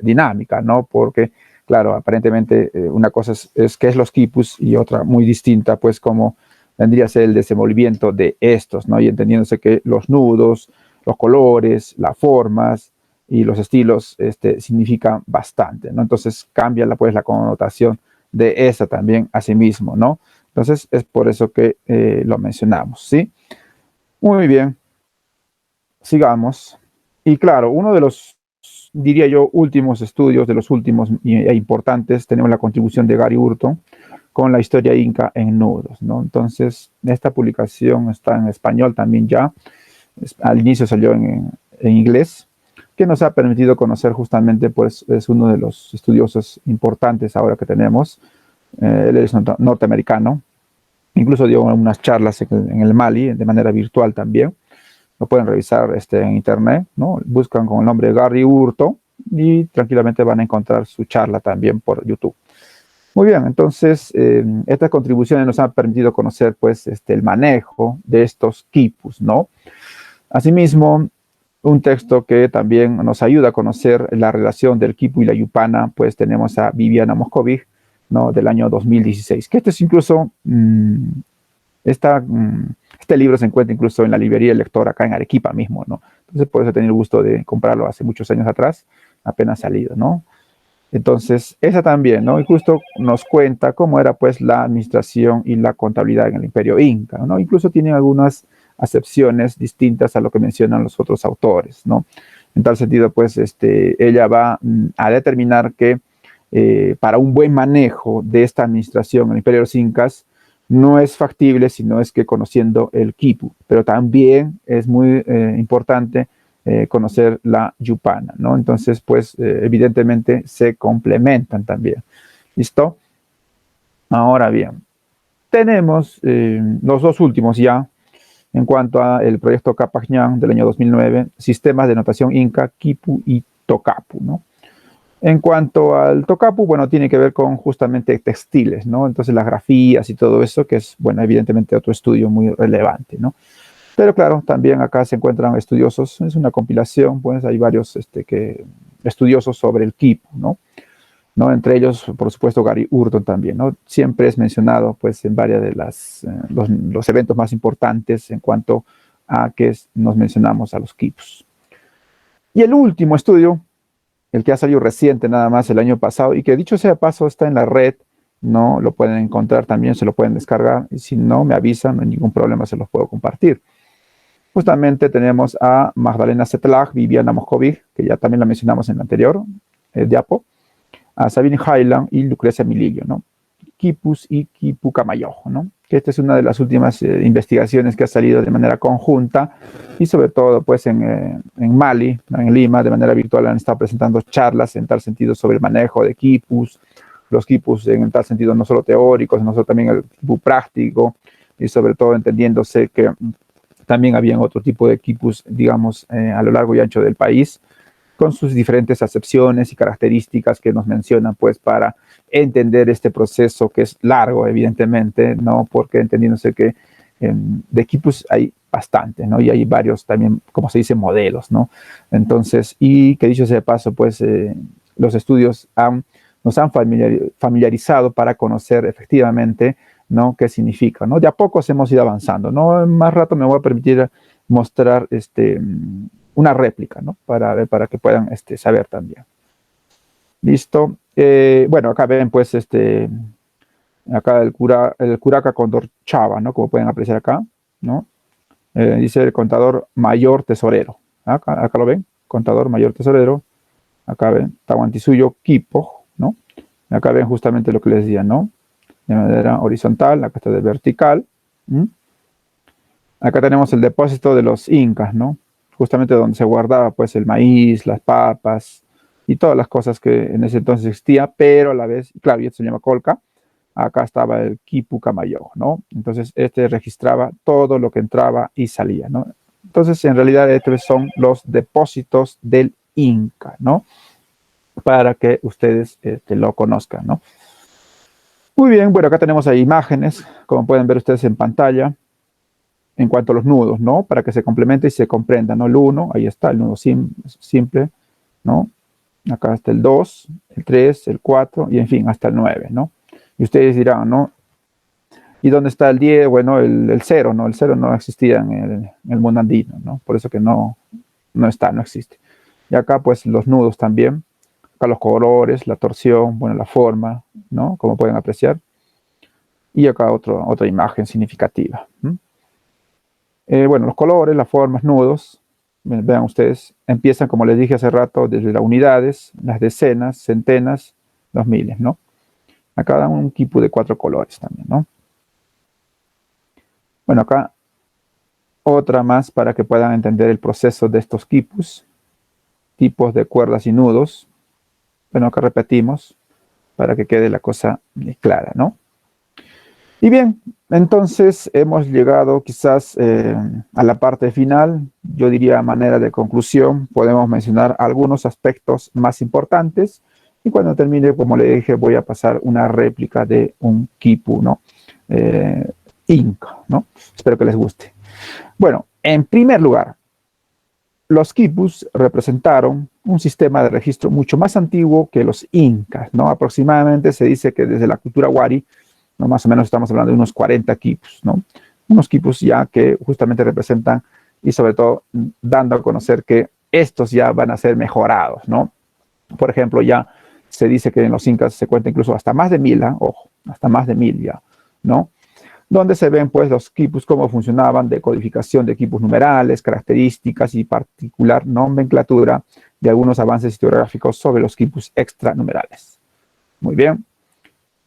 dinámica, ¿no? Porque, claro, aparentemente una cosa es qué es los quipus y otra muy distinta, pues cómo vendría a ser el desenvolvimiento de estos, ¿no? Y entendiéndose que los nudos, los colores, las formas y los estilos significan bastante, ¿no? Entonces cambia pues la connotación de esa también a sí mismo, ¿no? Entonces es por eso que lo mencionamos, ¿sí? Muy bien, sigamos. Y claro, uno de los diría yo, últimos estudios, de los últimos e importantes, tenemos la contribución de Gary Hurton con la historia inca en nudos, ¿no? Entonces, esta publicación está en español también ya. Al inicio salió en inglés, que nos ha permitido conocer justamente, pues, es uno de los estudiosos importantes ahora que tenemos. Él es norteamericano, incluso dio unas charlas en el Mali de manera virtual también. Lo pueden revisar en internet, ¿no? Buscan con el nombre de Gary Hurton y tranquilamente van a encontrar su charla también por YouTube. Muy bien, entonces estas contribuciones nos han permitido conocer, pues, el manejo de estos quipus, ¿no? Asimismo, un texto que también nos ayuda a conocer la relación del quipu y la yupana, pues tenemos a Viviana Moscovich, ¿no? Del año 2016, que este es incluso, este libro se encuentra incluso en la librería del lector acá en Arequipa mismo, ¿no? Entonces, por eso he tenido el gusto de comprarlo hace muchos años atrás, apenas salido, ¿no? Entonces, esa también, ¿no? Y justo nos cuenta cómo era, pues, la administración y la contabilidad en el Imperio Inca, ¿no? Incluso tienen algunas acepciones distintas a lo que mencionan los otros autores, ¿no? En tal sentido, pues, ella va a determinar que para un buen manejo de esta administración en el Imperio de los Incas no es factible, sino es que conociendo el quipu, pero también es muy importante conocer la yupana, ¿no? Entonces, pues, evidentemente se complementan también. ¿Listo? Ahora bien, tenemos los dos últimos ya, en cuanto al proyecto Capajñán del año 2009, Sistemas de Notación Inca, Quipu y Tocapu, ¿no? En cuanto al Tocapu, bueno, tiene que ver con justamente textiles, ¿no? Entonces las grafías y todo eso, que es, bueno, evidentemente otro estudio muy relevante, ¿no? Pero claro, también acá se encuentran estudiosos, es una compilación, pues hay varios estudiosos sobre el quipu, ¿no? ¿No? Entre ellos, por supuesto, Gary Hurton también, ¿no? Siempre es mencionado, pues, en varios de los eventos más importantes en cuanto a que nos mencionamos a los quipus. Y el último estudio, el que ha salido reciente nada más el año pasado, y que dicho sea paso está en la red, ¿no? Lo pueden encontrar también, se lo pueden descargar, y si no, me avisan, no hay ningún problema, se los puedo compartir. Justamente tenemos a Magdalena Zetlag, Viviana Moscovich, que ya también la mencionamos en el anterior diapo, a Sabine Highland y Lucrecia Milillo, ¿no? Quipus y Quipu Camayojo, ¿no? Que esta es una de las últimas investigaciones que ha salido de manera conjunta y sobre todo, pues, en Mali, en Lima, de manera virtual han estado presentando charlas en tal sentido sobre el manejo de quipus, los quipus en tal sentido no solo teóricos, sino también el quipu práctico y sobre todo entendiéndose que también habían otro tipo de quipus, digamos, a lo largo y ancho del país, con sus diferentes acepciones y características que nos mencionan, pues, para entender este proceso que es largo, evidentemente, ¿no? Porque entendiéndose que de quipus hay bastante, ¿no? Y hay varios también, como se dice, modelos, ¿no? Entonces, y que dicho sea de paso, pues, los estudios nos han familiarizado para conocer efectivamente, ¿no? ¿Qué significa, ¿no? De a poco hemos ido avanzando, ¿no? Más rato me voy a permitir mostrar una réplica, ¿no? Para que puedan saber también. Listo. Bueno, acá ven, pues, acá el curaca Condor Chava, ¿no? Como pueden apreciar acá, ¿no? Dice el contador mayor tesorero. Acá lo ven, contador mayor tesorero. Acá ven, Tahuantisuyo Quipo, ¿no? Acá ven justamente lo que les decía, ¿no? De manera horizontal, acá está de vertical. Acá tenemos el depósito de los incas, ¿no? Justamente donde se guardaba, pues, el maíz, las papas y todas las cosas que en ese entonces existía, pero a la vez, claro, y esto se llama colca, acá estaba el quipu camayo, ¿no? Entonces, registraba todo lo que entraba y salía, ¿no? Entonces, en realidad, estos son los depósitos del Inca, ¿no? Para que ustedes lo conozcan, ¿no? Muy bien, bueno, acá tenemos ahí imágenes, como pueden ver ustedes en pantalla, en cuanto a los nudos, ¿no? Para que se complemente y se comprenda, ¿no? El 1, ahí está, el nudo simple, ¿no? Acá está el 2, el 3, el 4 y en fin, hasta el 9, ¿no? Y ustedes dirán, ¿no? ¿Y dónde está el 10? Bueno, el 0, ¿no? El 0 no existía en el mundo andino, ¿no? Por eso que no está, no existe. Y acá, pues, los nudos también. Acá los colores, la torsión, bueno, la forma, ¿no? Como pueden apreciar. Y acá otra imagen significativa. Bueno, los colores, las formas, nudos, Vean ustedes, empiezan, como les dije hace rato, desde las unidades, las decenas, centenas, los miles, ¿no? Acá dan un quipu de 4 colores también, ¿no? Bueno, acá otra más para que puedan entender el proceso de estos quipus, tipos de cuerdas y nudos. Bueno, acá repetimos para que quede la cosa clara, ¿no? Y bien, entonces hemos llegado quizás a la parte final. Yo diría a manera de conclusión, podemos mencionar algunos aspectos más importantes y cuando termine, como le dije, voy a pasar una réplica de un quipu, ¿no? Inca, ¿no? Espero que les guste. Bueno, en primer lugar, los quipus representaron un sistema de registro mucho más antiguo que los incas, ¿no? Aproximadamente se dice que desde la cultura wari, ¿no? Más o menos estamos hablando de unos 40 quipus, ¿no? Unos quipus ya que justamente representan y sobre todo dando a conocer que estos ya van a ser mejorados, ¿no? Por ejemplo, ya se dice que en los incas se cuenta incluso hasta más de 1000, ojo, hasta más de 1000 ya, ¿no? Donde se ven pues los quipus, cómo funcionaban, de codificación de quipus numerales, características y particular nomenclatura de algunos avances historiográficos sobre los quipus extranumerales. Muy bien.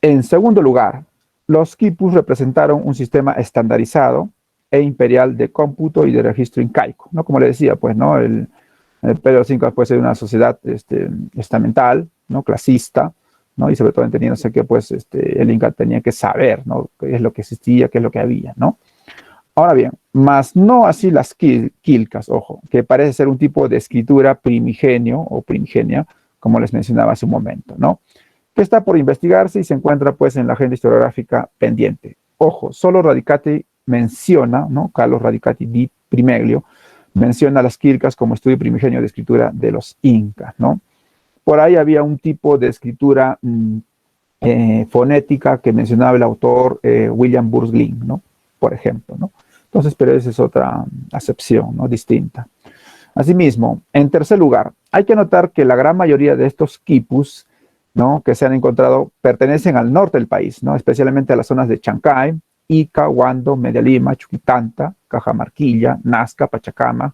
En segundo lugar, los quipus representaron un sistema estandarizado e imperial de cómputo y de registro incaico, ¿no? Como le decía, pues, ¿no? El Imperio de los Incas puede ser una sociedad estamental, ¿no? Clasista, ¿no? Y sobre todo entendiéndose que pues, el Inca tenía que saber, ¿no? Qué es lo que existía, qué es lo que había, ¿no? Ahora bien, más no así las quilcas, ojo, que parece ser un tipo de escritura primigenio o primigenia, como les mencionaba hace un momento, ¿no? Que está por investigarse y se encuentra pues en la agenda historiográfica pendiente. Ojo, solo Radicati menciona, ¿no? Carlos Radicati di Primeglio, menciona las quilcas como estudio primigenio de escritura de los incas, ¿no? Por ahí había un tipo de escritura fonética que mencionaba el autor William Burslin, ¿no? Por ejemplo, ¿no? Entonces, pero esa es otra acepción, ¿no? Distinta. Asimismo, en tercer lugar, hay que notar que la gran mayoría de estos quipus, ¿no? Que se han encontrado pertenecen al norte del país, ¿no? Especialmente a las zonas de Chancay, Ica, Huando, Media Lima, Chuquitanta, Cajamarquilla, Nazca, Pachacama,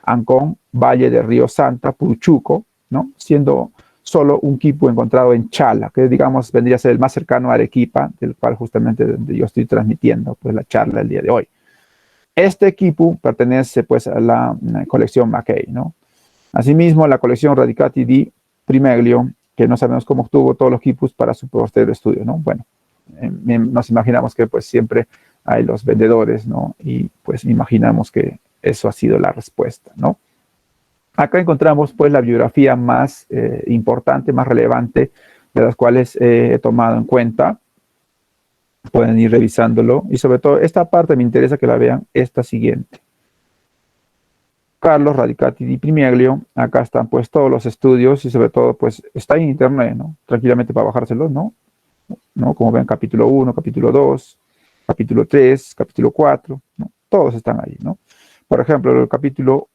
Ancón, Valle de Río Santa, Puruchuco, ¿no? Siendo solo un quipu encontrado en Chala, que digamos vendría a ser el más cercano a Arequipa, del cual justamente donde yo estoy transmitiendo pues, la charla el día de hoy. Este quipu pertenece pues a la colección Mackay, ¿no? Asimismo, la colección Radicati di Primeglio, que no sabemos cómo obtuvo todos los quipus para su posterior estudio, ¿no? Bueno, nos imaginamos que pues siempre hay los vendedores, ¿no? Y pues imaginamos que eso ha sido la respuesta, ¿no? Acá encontramos pues la biografía más importante, más relevante, de las cuales he tomado en cuenta. Pueden ir revisándolo y sobre todo esta parte me interesa que la vean, esta siguiente. Carlos Radicati di Primeglio, acá están pues todos los estudios y sobre todo pues está en internet, ¿no? Tranquilamente para bajárselos, ¿no? Como ven, capítulo 1, capítulo 2, capítulo 3, capítulo 4, ¿no? Todos están ahí, ¿no? Por ejemplo, el capítulo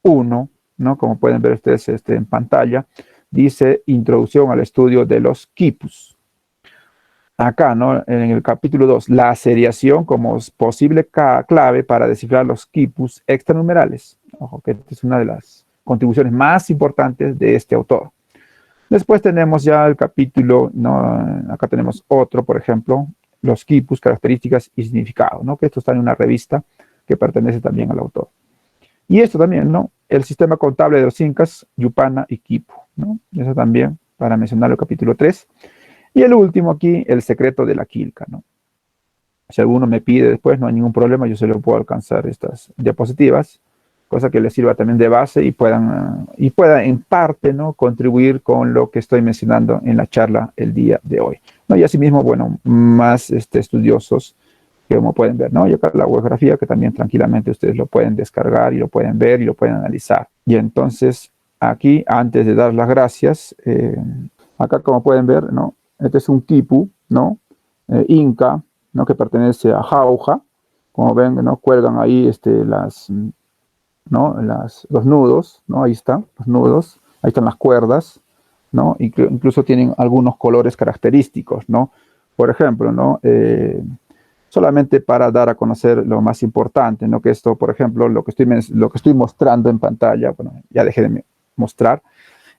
1, ¿no? Como pueden ver ustedes en pantalla, dice Introducción al estudio de los quipus. Acá, ¿no? En el capítulo 2, la seriación como posible clave para descifrar los quipus extranumerales. Ojo, que esta es una de las contribuciones más importantes de este autor. Después tenemos ya el capítulo, ¿no? Acá tenemos otro, por ejemplo, los quipus, características y significado, ¿no? Que esto está en una revista que pertenece también al autor. Y esto también, ¿no? El sistema contable de los incas, Yupana y Quipu, ¿no? Eso también, para mencionar el capítulo 3. Y el último aquí, el secreto de la quilca, ¿no? Si alguno me pide después, no hay ningún problema, yo se lo puedo alcanzar estas diapositivas, cosa que les sirva también de base y pueda en parte, ¿no? Contribuir con lo que estoy mencionando en la charla el día de hoy, ¿no? Y asimismo, bueno, más estudiosos, que como pueden ver, ¿no? Y acá la webografía que también tranquilamente ustedes lo pueden descargar y lo pueden ver y lo pueden analizar. Y entonces aquí, antes de dar las gracias, acá como pueden ver, ¿no? Este es un quipu, ¿no? Inca, ¿no? Que pertenece a Jauja. Como ven, ¿no? Cuelgan ahí ¿no? Los nudos, ¿no? Ahí están los nudos, ahí están las cuerdas, ¿no? Incluso tienen algunos colores característicos, ¿no? Por ejemplo, ¿no? solamente para dar a conocer lo más importante, ¿no? Que esto, por ejemplo, lo que estoy mostrando en pantalla, bueno, ya dejé de mostrar.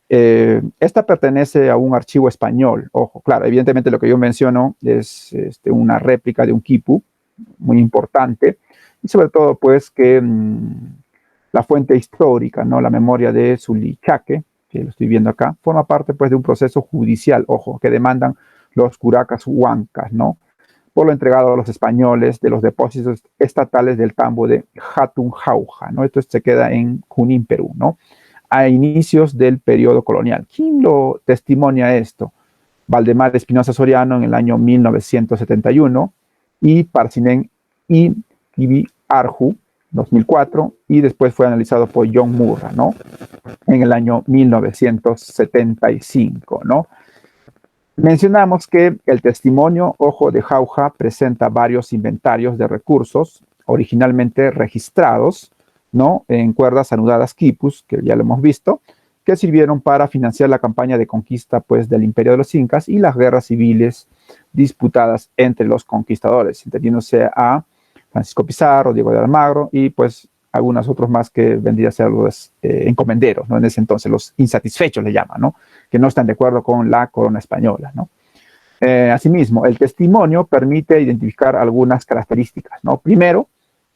Esta pertenece a un archivo español. Ojo, claro, evidentemente lo que yo menciono es una réplica de un quipu muy importante, y sobre todo pues que la fuente histórica, ¿no? La memoria de Sulichaque, que lo estoy viendo acá, forma parte pues de un proceso judicial, ojo, que demandan los curacas huancas, ¿no? Por lo entregado a los españoles de los depósitos estatales del tambo de Hatun Jauja, ¿no? Esto se queda en Junín, Perú, ¿no? A inicios del periodo colonial. ¿Quién lo testimonia esto? Valdemar Espinosa Soriano en el año 1971 y Parsinén y Kibi Arju 2004, y después fue analizado por John Murra, ¿no? En el año 1975, ¿no? Mencionamos que el testimonio Ojo de Jauja presenta varios inventarios de recursos originalmente registrados, ¿no? En cuerdas anudadas quipus, que ya lo hemos visto, que sirvieron para financiar la campaña de conquista pues, del Imperio de los Incas y las guerras civiles disputadas entre los conquistadores, entendiéndose a Francisco Pizarro, Diego de Almagro y pues algunos otros más que vendrían a ser los encomenderos, ¿no? En ese entonces, los insatisfechos le llaman, ¿no? Que no están de acuerdo con la corona española, ¿no? Asimismo, el testimonio permite identificar algunas características, ¿no? Primero,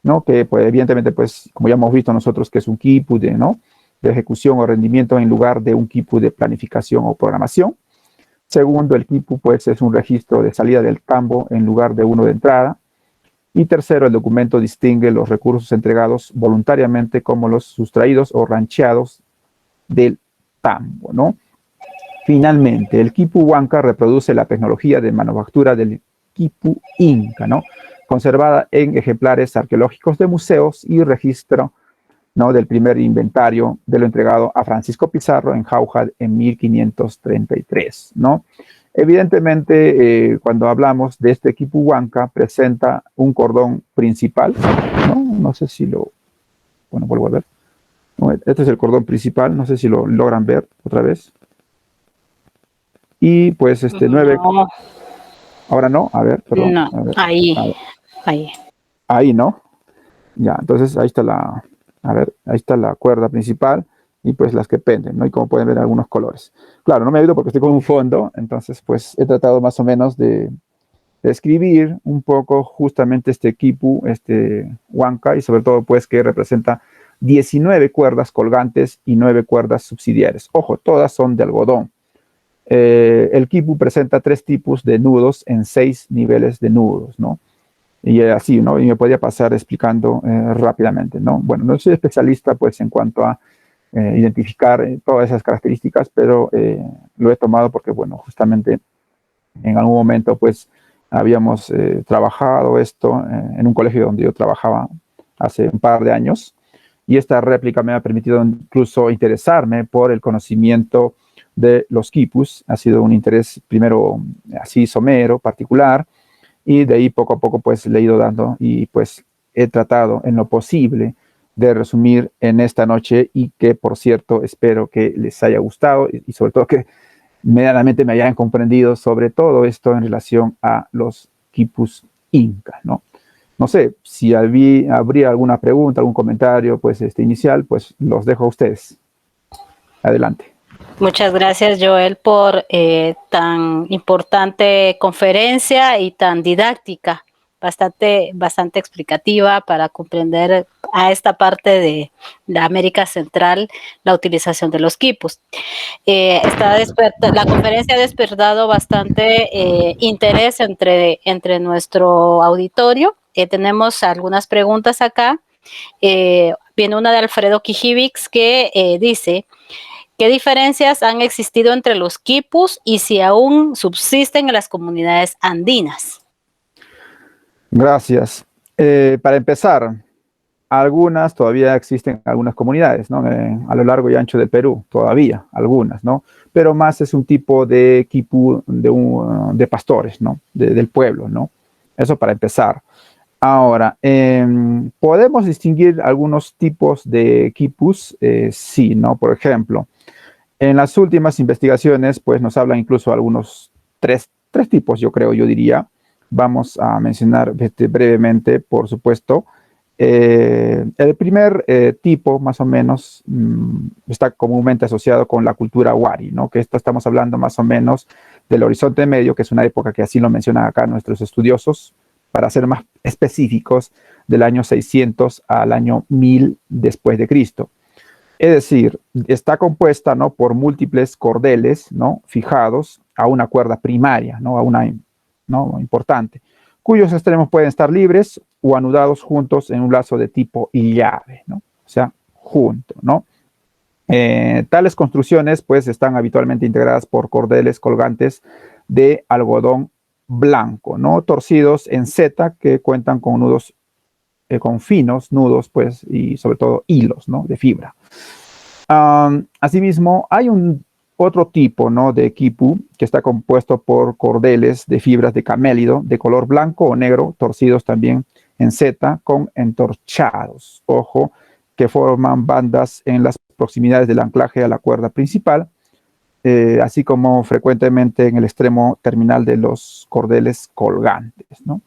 ¿no? Que pues, evidentemente, pues, como ya hemos visto nosotros, que es un quipu ¿no? de ejecución o rendimiento en lugar de un quipu de planificación o programación. Segundo, el quipu pues, es un registro de salida del tambo en lugar de uno de entrada. Y tercero, el documento distingue los recursos entregados voluntariamente como los sustraídos o rancheados del tambo, ¿no? Finalmente, el quipu huanca reproduce la tecnología de manufactura del quipu inca, ¿no? Conservada en ejemplares arqueológicos de museos y registro, ¿no? Del primer inventario de lo entregado a Francisco Pizarro en Jauja en 1533, ¿no? Evidentemente, cuando hablamos de este quipu huanca, presenta un cordón principal, ¿no? No sé si lo... Bueno, vuelvo a ver. Este es el cordón principal, no sé si lo logran ver otra vez. Y pues nueve... No, Ahora no, a ver, perdón. no, A ver, ahí, a ver. ahí. Ahí, ¿no? Ya, entonces ahí está a ver, ahí está la cuerda principal y pues las que penden, ¿no? Y como pueden ver, algunos colores. Claro, no me ayudo porque estoy con un fondo, entonces pues he tratado más o menos de describir un poco justamente este quipu, este huanca, y sobre todo pues que representa 19 cuerdas colgantes y 9 cuerdas subsidiarias. Ojo, todas son de algodón. El quipu presenta 3 tipos de nudos en 6 niveles de nudos, ¿no? Y así, ¿no? Y me podía pasar explicando rápidamente, ¿no? Bueno, no soy especialista, pues, en cuanto a identificar todas esas características, pero lo he tomado porque, bueno, justamente en algún momento, pues, habíamos trabajado esto en un colegio donde yo trabajaba hace un par de años, y esta réplica me ha permitido incluso interesarme por el conocimiento de los quipus. Ha sido un interés primero así somero, particular, y de ahí poco a poco pues le he ido dando y pues he tratado en lo posible de resumir en esta noche, y que por cierto espero que les haya gustado y sobre todo que medianamente me hayan comprendido sobre todo esto en relación a los quipus incas, ¿no? No sé si habría alguna pregunta, algún comentario pues inicial, pues los dejo a ustedes. Adelante. Muchas gracias, Joel, por tan importante conferencia y tan didáctica, bastante explicativa para comprender a esta parte de la América Central la utilización de los quipus. La conferencia ha despertado bastante interés entre nuestro auditorio. Tenemos algunas preguntas acá. Viene una de Alfredo Kijivix que dice: ¿qué diferencias han existido entre los quipus y si aún subsisten en las comunidades andinas? Gracias. Para empezar, algunas todavía existen algunas comunidades, ¿no? A lo largo y ancho del Perú, todavía algunas, ¿no? Pero más es un tipo de quipu de pastores, ¿no? Del pueblo, ¿no? Eso para empezar. Ahora, ¿podemos distinguir algunos tipos de quipus? Sí, ¿no? Por ejemplo, en las últimas investigaciones, pues nos hablan incluso algunos tres tipos, yo creo, yo diría. vamos a mencionar brevemente, por supuesto. El primer tipo, más o menos, está comúnmente asociado con la cultura Wari, ¿no? Que esto estamos hablando más o menos del Oriente Medio, que es una época que así lo mencionan acá nuestros estudiosos, para ser más específicos, del año 600 al año 1000 después de Cristo. Es decir, está compuesta, ¿no?, por múltiples cordeles, ¿no?, fijados a una cuerda primaria, ¿no?, a una, ¿no?, importante, cuyos extremos pueden estar libres o anudados juntos en un lazo de tipo llave, ¿no? O sea, juntos, ¿no? Tales construcciones, pues, están habitualmente integradas por cordeles colgantes de algodón blanco, ¿no?, torcidos en Z, que cuentan con nudos, con finos nudos, pues, y sobre todo hilos, ¿no?, de fibra. Asimismo, hay otro tipo, ¿no?, de quipu que está compuesto por cordeles de fibras de camélido de color blanco o negro, torcidos también en Z, con entorchados, ojo, que forman bandas en las proximidades del anclaje a la cuerda principal, así como frecuentemente en el extremo terminal de los cordeles colgantes, ¿no?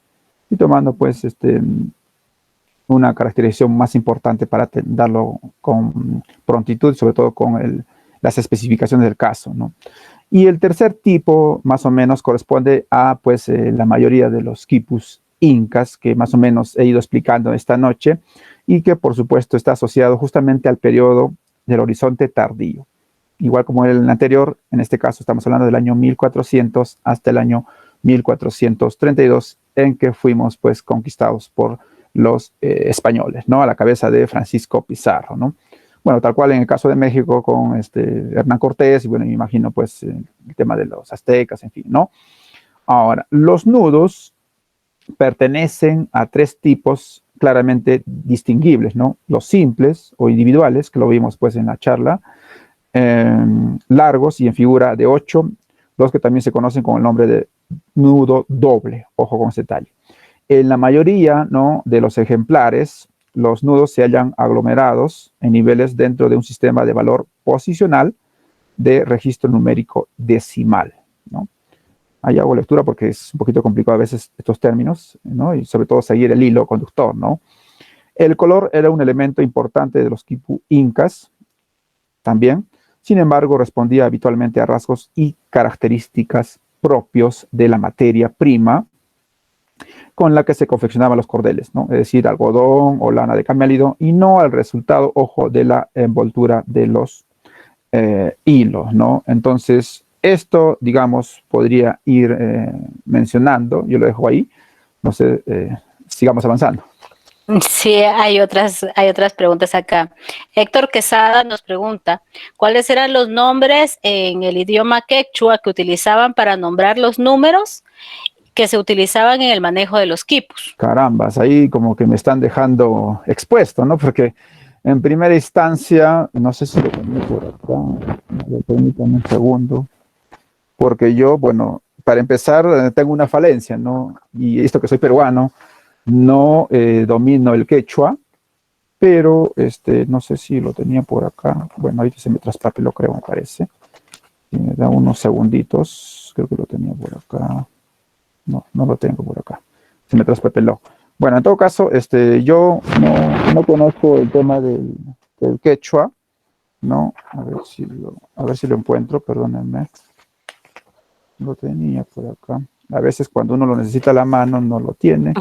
Y tomando, pues, una caracterización más importante para darlo con prontitud, sobre todo con las especificaciones del caso, ¿no? Y el tercer tipo, más o menos, corresponde a, pues, la mayoría de los quipus incas, que más o menos he ido explicando esta noche, y que, por supuesto, está asociado justamente al periodo del Horizonte tardío. Igual como el anterior, en este caso estamos hablando del año 1400 hasta el año 1432, en que fuimos, pues, conquistados por los españoles, ¿no?, a la cabeza de Francisco Pizarro, ¿no? Bueno, tal cual en el caso de México con Hernán Cortés, y bueno, me imagino, pues, el tema de los aztecas, en fin, ¿no? Ahora, los nudos pertenecen a tres tipos claramente distinguibles, ¿no? Los simples o individuales, que lo vimos, pues, en la charla, largos y en figura de 8, los que también se conocen con el nombre de nudo doble, ojo con ese detalle. En la mayoría, ¿no?, de los ejemplares, los nudos se hallan aglomerados en niveles dentro de un sistema de valor posicional de registro numérico decimal, ¿no? Ahí hago lectura porque es un poquito complicado a veces estos términos, ¿no?, y sobre todo seguir el hilo conductor, ¿no? El color era un elemento importante de los quipu incas también. Sin embargo, respondía habitualmente a rasgos y características propios de la materia prima con la que se confeccionaban los cordeles, ¿no? Es decir, algodón o lana de camélido, y no al resultado, ojo, de la envoltura de los hilos, ¿no? Entonces, esto, digamos, podría ir mencionando, yo lo dejo ahí, no sé, sigamos avanzando. Sí, hay otras preguntas acá. Héctor Quesada nos pregunta, ¿cuáles eran los nombres en el idioma quechua que utilizaban para nombrar los números que se utilizaban en el manejo de los quipus? Carambas, ahí como que me están dejando expuesto, ¿no? Porque en primera instancia, no sé si lo tengo por acá, permítanme un segundo, porque yo, bueno, para empezar, tengo una falencia, ¿no? Y esto que soy peruano, no domino el quechua, pero no sé si lo tenía por acá. Bueno, ahorita se me traspapeló, creo, me parece. Si me da unos segunditos, creo que lo tenía por acá. No, no lo tengo por acá. Se me traspapeló. Bueno, en todo caso, yo no conozco el tema del quechua, ¿no? A ver si lo encuentro, perdónenme. Lo tenía por acá. A veces cuando uno lo necesita a la mano no lo tiene.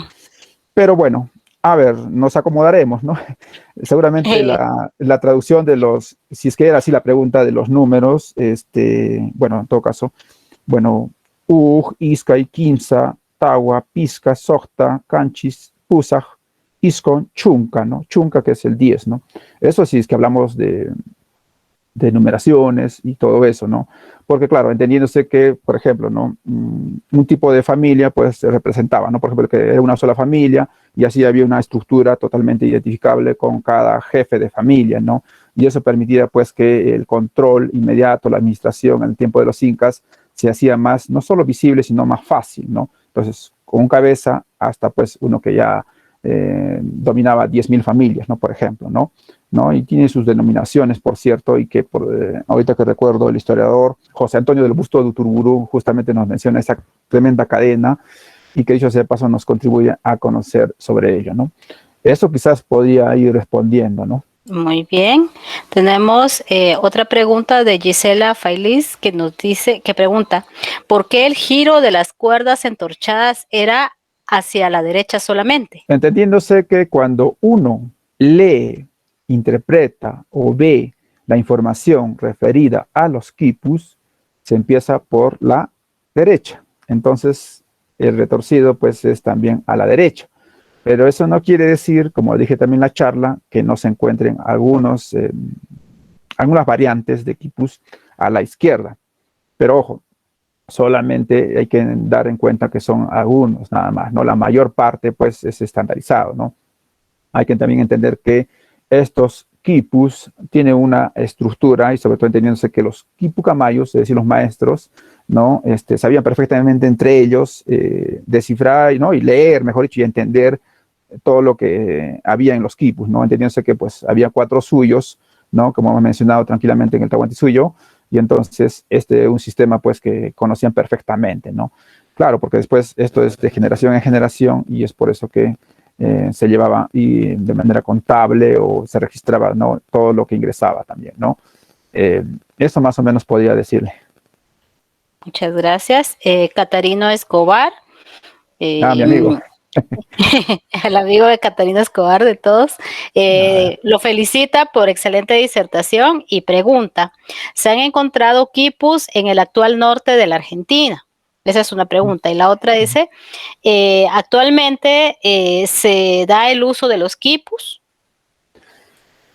Pero bueno, a ver, nos acomodaremos, ¿no? Seguramente la traducción de los, si es que era así la pregunta de los números, bueno, en todo caso, bueno, Uj, Iskay, Quinza, Tawa, Pisca, Socta, Canchis, Pusaj, Iscon, Chunca, ¿no? Chunca, que es el 10, ¿no? Eso sí es que hablamos de numeraciones y todo eso, ¿no? Porque claro, entendiéndose que, por ejemplo, ¿no?, un tipo de familia, pues, se representaba, ¿no? Por ejemplo, que era una sola familia y así había una estructura totalmente identificable con cada jefe de familia, ¿no? Y eso permitía, pues, que el control inmediato, la administración en el tiempo de los incas se hacía más, no solo visible, sino más fácil, ¿no? Entonces, con un cabeza hasta, pues, uno que ya dominaba 10.000 familias, ¿no? Por ejemplo, ¿no? Y tiene sus denominaciones, por cierto, y que ahorita que recuerdo, el historiador José Antonio del Busto de Uturburu justamente nos menciona esa tremenda cadena y que dicho sea de paso nos contribuye a conocer sobre ello, ¿no? Eso quizás podría ir respondiendo, ¿no? Muy bien. Tenemos otra pregunta de Gisela Failis que nos dice, que pregunta, ¿por qué el giro de las cuerdas entorchadas era hacia la derecha solamente? Entendiéndose que cuando uno lee, interpreta o ve la información referida a los quipus, se empieza por la derecha. Entonces, el retorcido pues es también a la derecha. Pero eso no quiere decir, como dije también en la charla, que no se encuentren algunas variantes de quipus a la izquierda. Pero ojo, solamente hay que dar en cuenta que son algunos nada más, ¿no? La mayor parte pues es estandarizado, ¿no? Hay que también entender que estos quipus tienen una estructura y sobre todo entendiéndose que los quipucamayos, es decir, los maestros, ¿no? Sabían perfectamente entre ellos descifrar, ¿no? Y leer, mejor dicho, y entender todo lo que había en los quipus, ¿no? Entendiéndose que pues había 4 suyos, ¿no? Como hemos mencionado tranquilamente en el Tahuantinsuyo, y entonces un sistema pues que conocían perfectamente, ¿no? Claro, porque después esto es de generación en generación y es por eso que se llevaba y de manera contable o se registraba, ¿no? Todo lo que ingresaba también, ¿no? Eso más o menos podría decirle. Muchas gracias. Catarino Escobar. Mi amigo. El amigo de Catarina Escobar de todos, lo felicita por excelente disertación y pregunta, ¿se han encontrado quipus en el actual norte de la Argentina? Esa es una pregunta. Y la otra dice, ¿actualmente se da el uso de los quipus?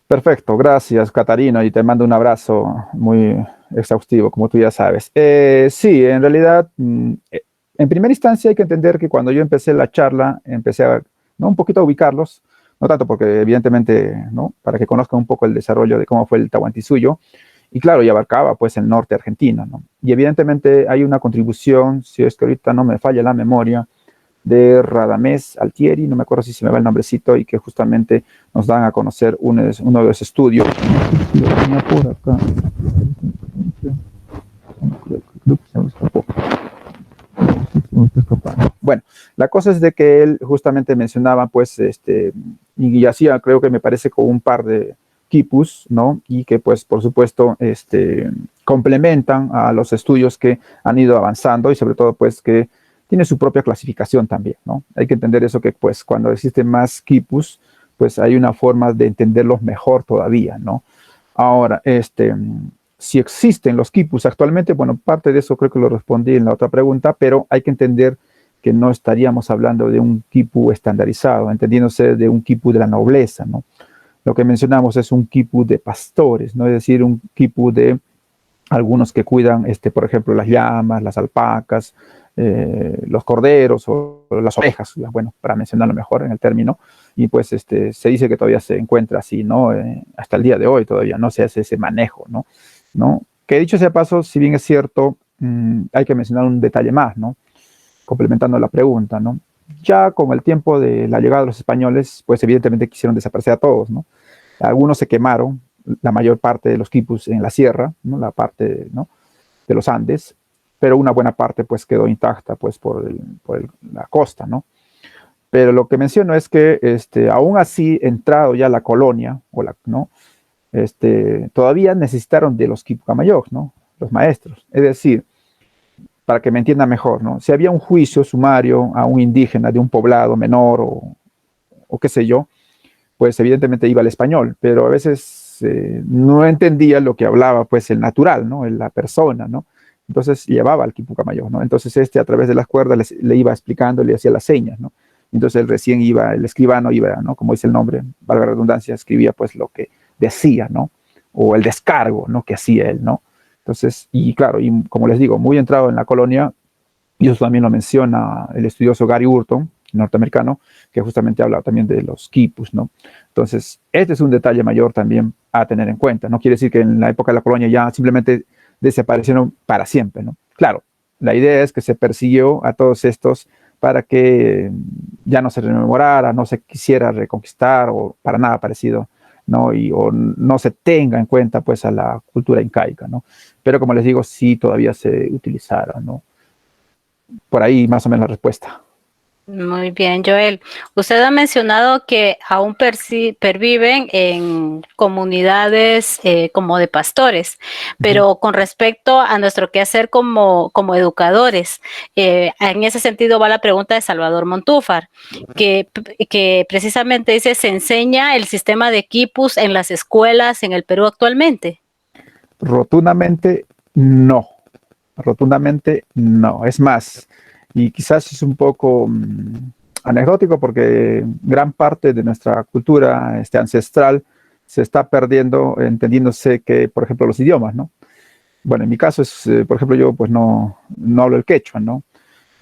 Perfecto, gracias Catarina y te mando un abrazo muy exhaustivo, como tú ya sabes. Sí, en realidad, en primera instancia hay que entender que cuando yo empecé la charla, empecé a, ¿no? Un poquito a ubicarlos, no tanto porque evidentemente, ¿no? Para que conozcan un poco el desarrollo de cómo fue el Tahuantinsuyo, y claro, y abarcaba pues el norte argentino, ¿no? Y evidentemente hay una contribución, si es que ahorita no me falla la memoria, de Radamés Altieri, no me acuerdo si se me va el nombrecito, y que justamente nos dan a conocer uno de los estudios. Lo tenía por acá. Bueno, la cosa es de que él justamente mencionaba, pues, y hacía, creo que me parece, con un par de quipus, ¿no? Y que, pues, por supuesto, complementan a los estudios que han ido avanzando y sobre todo, pues, que tiene su propia clasificación también, ¿no? Hay que entender eso que, pues, cuando existen más quipus, pues, hay una forma de entenderlos mejor todavía, ¿no? Ahora, si existen los quipus actualmente, bueno, parte de eso creo que lo respondí en la otra pregunta, pero hay que entender que no estaríamos hablando de un quipu estandarizado, entendiéndose de un quipu de la nobleza, ¿no? Lo que mencionamos es un quipu de pastores, ¿no? Es decir, un quipu de algunos que cuidan, por ejemplo, las llamas, las alpacas, los corderos o las ovejas, bueno, para mencionarlo mejor en el término, y pues se dice que todavía se encuentra así, ¿no? Hasta el día de hoy todavía no se hace ese manejo, ¿no? ¿No? Que dicho sea paso, si bien es cierto, hay que mencionar un detalle más, ¿no? Complementando la pregunta, ¿no? Ya con el tiempo de la llegada de los españoles, pues evidentemente quisieron desaparecer a todos, ¿no? Algunos se quemaron, la mayor parte de los quipus en la sierra, ¿no? La parte, ¿no? De los Andes, pero una buena parte pues quedó intacta pues por la costa, ¿no? Pero lo que menciono es que aún así, entrado ya la colonia, ¿no? Todavía necesitaron de los quipucamayos, ¿no? Los maestros. Es decir, para que me entienda mejor, ¿no? Si había un juicio sumario a un indígena de un poblado menor o qué sé yo, pues evidentemente iba al español, pero a veces no entendía lo que hablaba pues el natural, ¿no? La persona, ¿no? Entonces llevaba al quipucamayo, ¿no? Entonces a través de las cuerdas le iba explicando, le hacía las señas, ¿no? Entonces él recién iba, el escribano iba, ¿no? Como dice el nombre, valga la redundancia, escribía pues lo que decía, ¿no? O el descargo, ¿no? Que hacía él, ¿no? Entonces, y claro, y como les digo, muy entrado en la colonia, y eso también lo menciona el estudioso Gary Burton, norteamericano, que justamente habla también de los quipus, ¿no? Entonces, este es un detalle mayor también a tener en cuenta. No quiere decir que en la época de la colonia ya simplemente desaparecieron para siempre, ¿no? Claro, la idea es que se persiguió a todos estos para que ya no se rememorara, no se quisiera reconquistar o para nada parecido, ¿no? O no se tenga en cuenta pues a la cultura incaica, ¿no? Pero como les digo, sí todavía se utilizaron, ¿no? Por ahí más o menos la respuesta. Muy bien, Joel. Usted ha mencionado que aún perviven en comunidades como de pastores, Ujú. pero con respecto a nuestro quehacer como educadores, en ese sentido va la pregunta de Salvador Montúfar, que precisamente dice, ¿se enseña el sistema de quipus en las escuelas en el Perú actualmente? Rotundamente no, rotundamente no. Es más, y quizás es un poco anecdótico porque gran parte de nuestra cultura ancestral se está perdiendo, entendiéndose que, por ejemplo, los idiomas, ¿no? Bueno, en mi caso es, por ejemplo, yo pues no hablo el quechua, ¿no?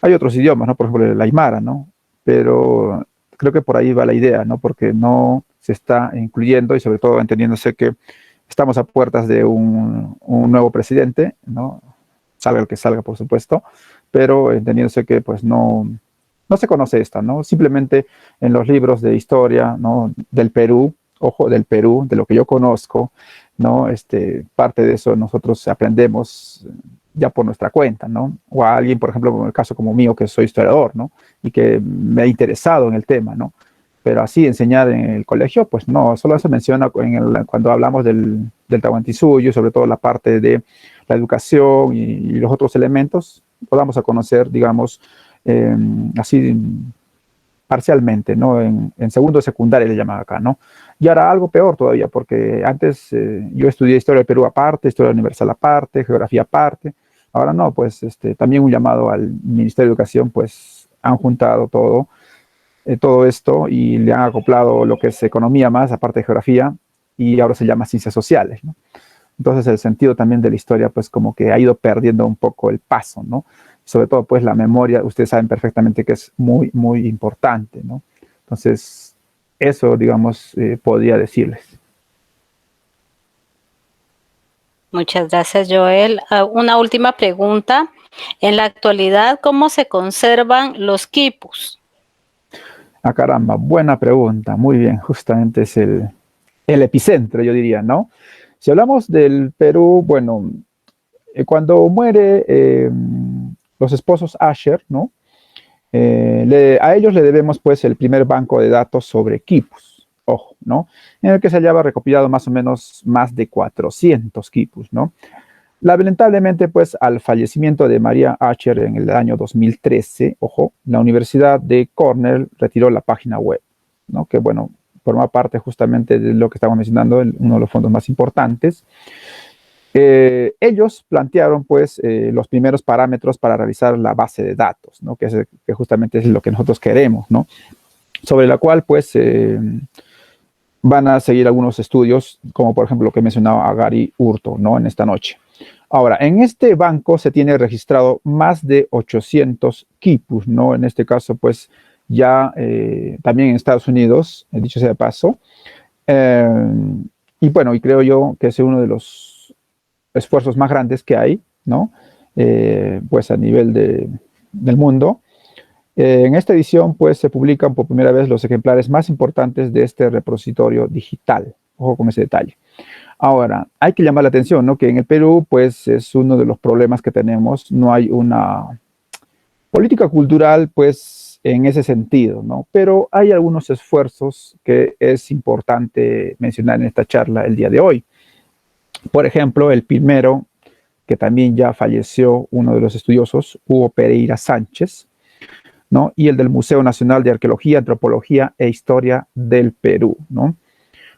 Hay otros idiomas, ¿no? Por ejemplo, el aymara, ¿no? Pero creo que por ahí va la idea, ¿no? Porque no se está incluyendo y sobre todo entendiéndose que estamos a puertas de un nuevo presidente, ¿no? Salga el que salga, por supuesto, pero entendiéndose que pues no se conoce esta, ¿no? Simplemente en los libros de historia, ¿no? Del Perú, ojo, del Perú, de lo que yo conozco, ¿no? Parte de eso nosotros aprendemos ya por nuestra cuenta, ¿no? O a alguien, por ejemplo, en el caso como mío, que soy historiador, ¿no? Y que me ha interesado en el tema, ¿no? Pero así enseñar en el colegio, pues no, solo se menciona cuando hablamos del Tahuantinsuyo, sobre todo la parte de la educación y los otros elementos, podamos a conocer, digamos, así parcialmente, ¿no? En segundo de secundaria le llaman acá, ¿no? Y ahora algo peor todavía, porque antes yo estudié Historia del Perú aparte, Historia Universal aparte, Geografía aparte. Ahora no, pues también un llamado al Ministerio de Educación, pues han juntado todo esto y le han acoplado lo que es economía más, aparte de geografía, y ahora se llama ciencias sociales, ¿no? Entonces el sentido también de la historia, pues como que ha ido perdiendo un poco el paso, ¿no? Sobre todo, pues la memoria, ustedes saben perfectamente que es muy, muy importante, ¿no? Entonces, eso, digamos, podría decirles. Muchas gracias, Joel. Una última pregunta. En la actualidad, ¿cómo se conservan los quipus? Ah, caramba, buena pregunta. Muy bien, justamente es el epicentro, yo diría, ¿no? Si hablamos del Perú, bueno, cuando muere los esposos Asher, ¿no? A ellos le debemos pues el primer banco de datos sobre quipus, ojo, ¿no? En el que se hallaba recopilado más o menos más de 400 quipus, ¿no? Lamentablemente pues al fallecimiento de María Asher en el año 2013, ojo, la Universidad de Cornell retiró la página web, ¿no? Que bueno, forma parte justamente de lo que estamos mencionando, uno de los fondos más importantes. Ellos plantearon pues los primeros parámetros para realizar la base de datos, ¿no? Que justamente es lo que nosotros queremos, ¿no? Sobre la cual pues van a seguir algunos estudios, como por ejemplo lo que mencionaba a Gary Hurto, ¿no? En esta noche. Ahora, en este banco se tiene registrado más de 800 quipus, ¿no? En este caso pues ya también en Estados Unidos, dicho sea de paso. Eh, y bueno, y creo yo que es uno de los esfuerzos más grandes que hay, ¿no? Pues a nivel del mundo. En esta edición, pues se publican por primera vez los ejemplares más importantes de este repositorio digital. Ojo con ese detalle. Ahora, hay que llamar la atención, ¿no? Que en el Perú, pues es uno de los problemas que tenemos. No hay una política cultural, pues en ese sentido, ¿no? Pero hay algunos esfuerzos que es importante mencionar en esta charla el día de hoy. Por ejemplo, el primero, que también ya falleció uno de los estudiosos, Hugo Pereira Sánchez, ¿no? Y el del Museo Nacional de Arqueología, Antropología e Historia del Perú, ¿no?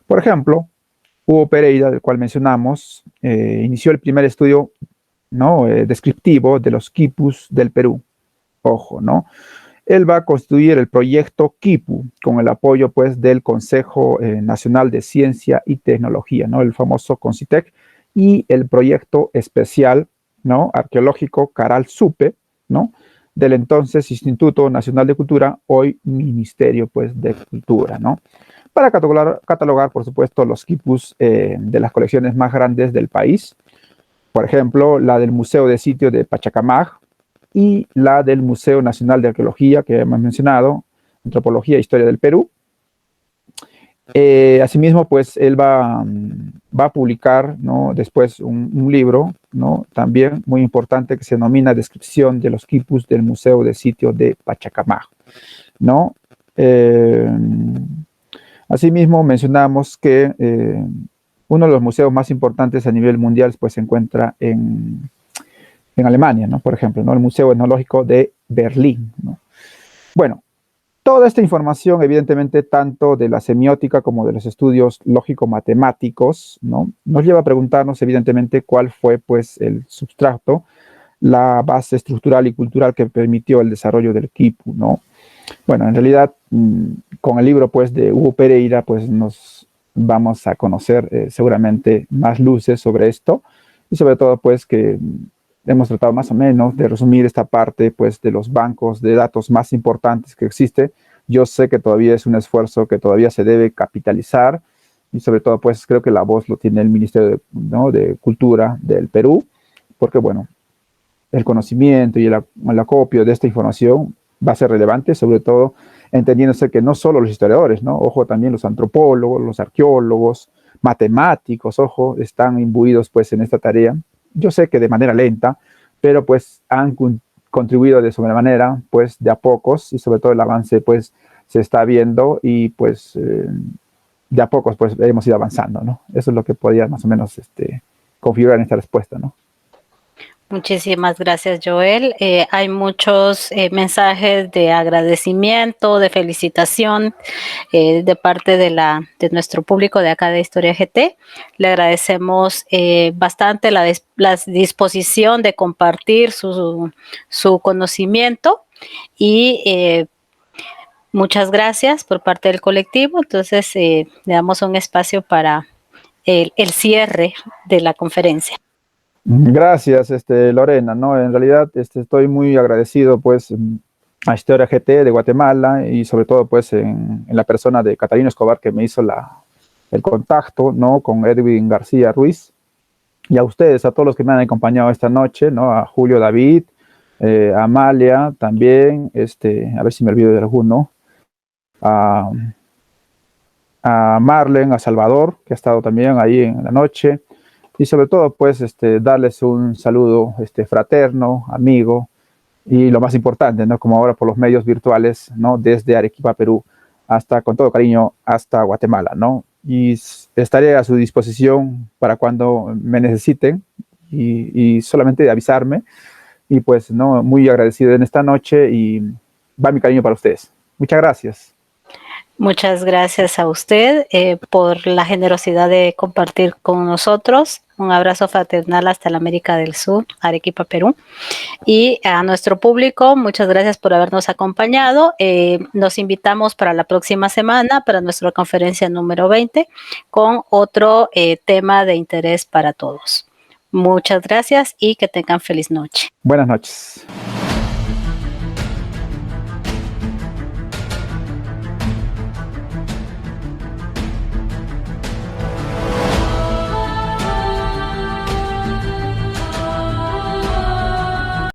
Por ejemplo, Hugo Pereira, del cual mencionamos, inició el primer estudio, ¿no? Descriptivo de los quipus del Perú. Ojo, ¿no? Él va a constituir el proyecto KIPU con el apoyo pues del Consejo Nacional de Ciencia y Tecnología, ¿no? El famoso CONCITEC y el proyecto especial, ¿no? Arqueológico Caral Supe, ¿no? Del entonces Instituto Nacional de Cultura, hoy Ministerio pues de Cultura, ¿no? Para catalogar por supuesto los quipus de las colecciones más grandes del país, por ejemplo, la del Museo de Sitio de Pachacamac, y la del Museo Nacional de Arqueología, que hemos mencionado, Antropología e Historia del Perú. Asimismo, pues él va a publicar, ¿no? Después un libro, ¿no? También muy importante que se denomina Descripción de los quipus del Museo de Sitio de Pachacamac. ¿no? Asimismo, mencionamos que uno de los museos más importantes a nivel mundial pues, se encuentra en Alemania, ¿no? Por ejemplo, ¿no? El Museo Etnológico de Berlín, ¿no? Bueno, toda esta información, evidentemente, tanto de la semiótica como de los estudios lógico-matemáticos, ¿no? Nos lleva a preguntarnos, evidentemente, cuál fue pues, el substrato, la base estructural y cultural que permitió el desarrollo del quipu, ¿no? Bueno, en realidad, con el libro pues, de Hugo Pereira, pues nos vamos a conocer seguramente más luces sobre esto y sobre todo pues que hemos tratado más o menos de resumir esta parte pues, de los bancos de datos más importantes que existe. Yo sé que todavía es un esfuerzo que todavía se debe capitalizar y sobre todo pues creo que la voz lo tiene el Ministerio de, ¿no? de Cultura del Perú, porque bueno, el conocimiento y el acopio de esta información va a ser relevante, sobre todo entendiéndose que no solo los historiadores, ¿no? Ojo, también los antropólogos, los arqueólogos, matemáticos, ojo, están imbuidos pues en esta tarea. Yo sé que de manera lenta, pero pues han contribuido de sobremanera, pues de a pocos, y sobre todo el avance pues se está viendo y pues de a pocos pues hemos ido avanzando, ¿no? Eso es lo que podía más o menos configurar en esta respuesta, ¿no? Muchísimas gracias, Joel. Hay muchos mensajes de agradecimiento, de felicitación de parte de nuestro público de acá de Historia GT. Le agradecemos bastante la disposición de compartir su conocimiento y muchas gracias por parte del colectivo. Entonces, le damos un espacio para el cierre de la conferencia. Gracias, Lorena, ¿no? En realidad, estoy muy agradecido, pues, a Historia GT de Guatemala y sobre todo, pues, en la persona de Catalina Escobar que me hizo el contacto, ¿no? Con Edwin García Ruiz y a ustedes, a todos los que me han acompañado esta noche, ¿no? A Julio David, a Amalia también, a ver si me olvido de alguno, a, a Marlen, a Salvador, que ha estado también ahí en la noche. Y sobre todo, pues, darles un saludo fraterno, amigo, y lo más importante, ¿no? Como ahora por los medios virtuales, ¿no? Desde Arequipa, Perú, hasta, con todo cariño, hasta Guatemala, ¿no? Y estaré a su disposición para cuando me necesiten y solamente avisarme. Y pues, ¿no? Muy agradecido en esta noche y va mi cariño para ustedes. Muchas gracias. Muchas gracias a usted por la generosidad de compartir con nosotros. Un abrazo fraternal hasta la América del Sur, Arequipa, Perú. Y a nuestro público, muchas gracias por habernos acompañado. Nos invitamos para la próxima semana, para nuestra conferencia número 20, con otro tema de interés para todos. Muchas gracias y que tengan feliz noche. Buenas noches.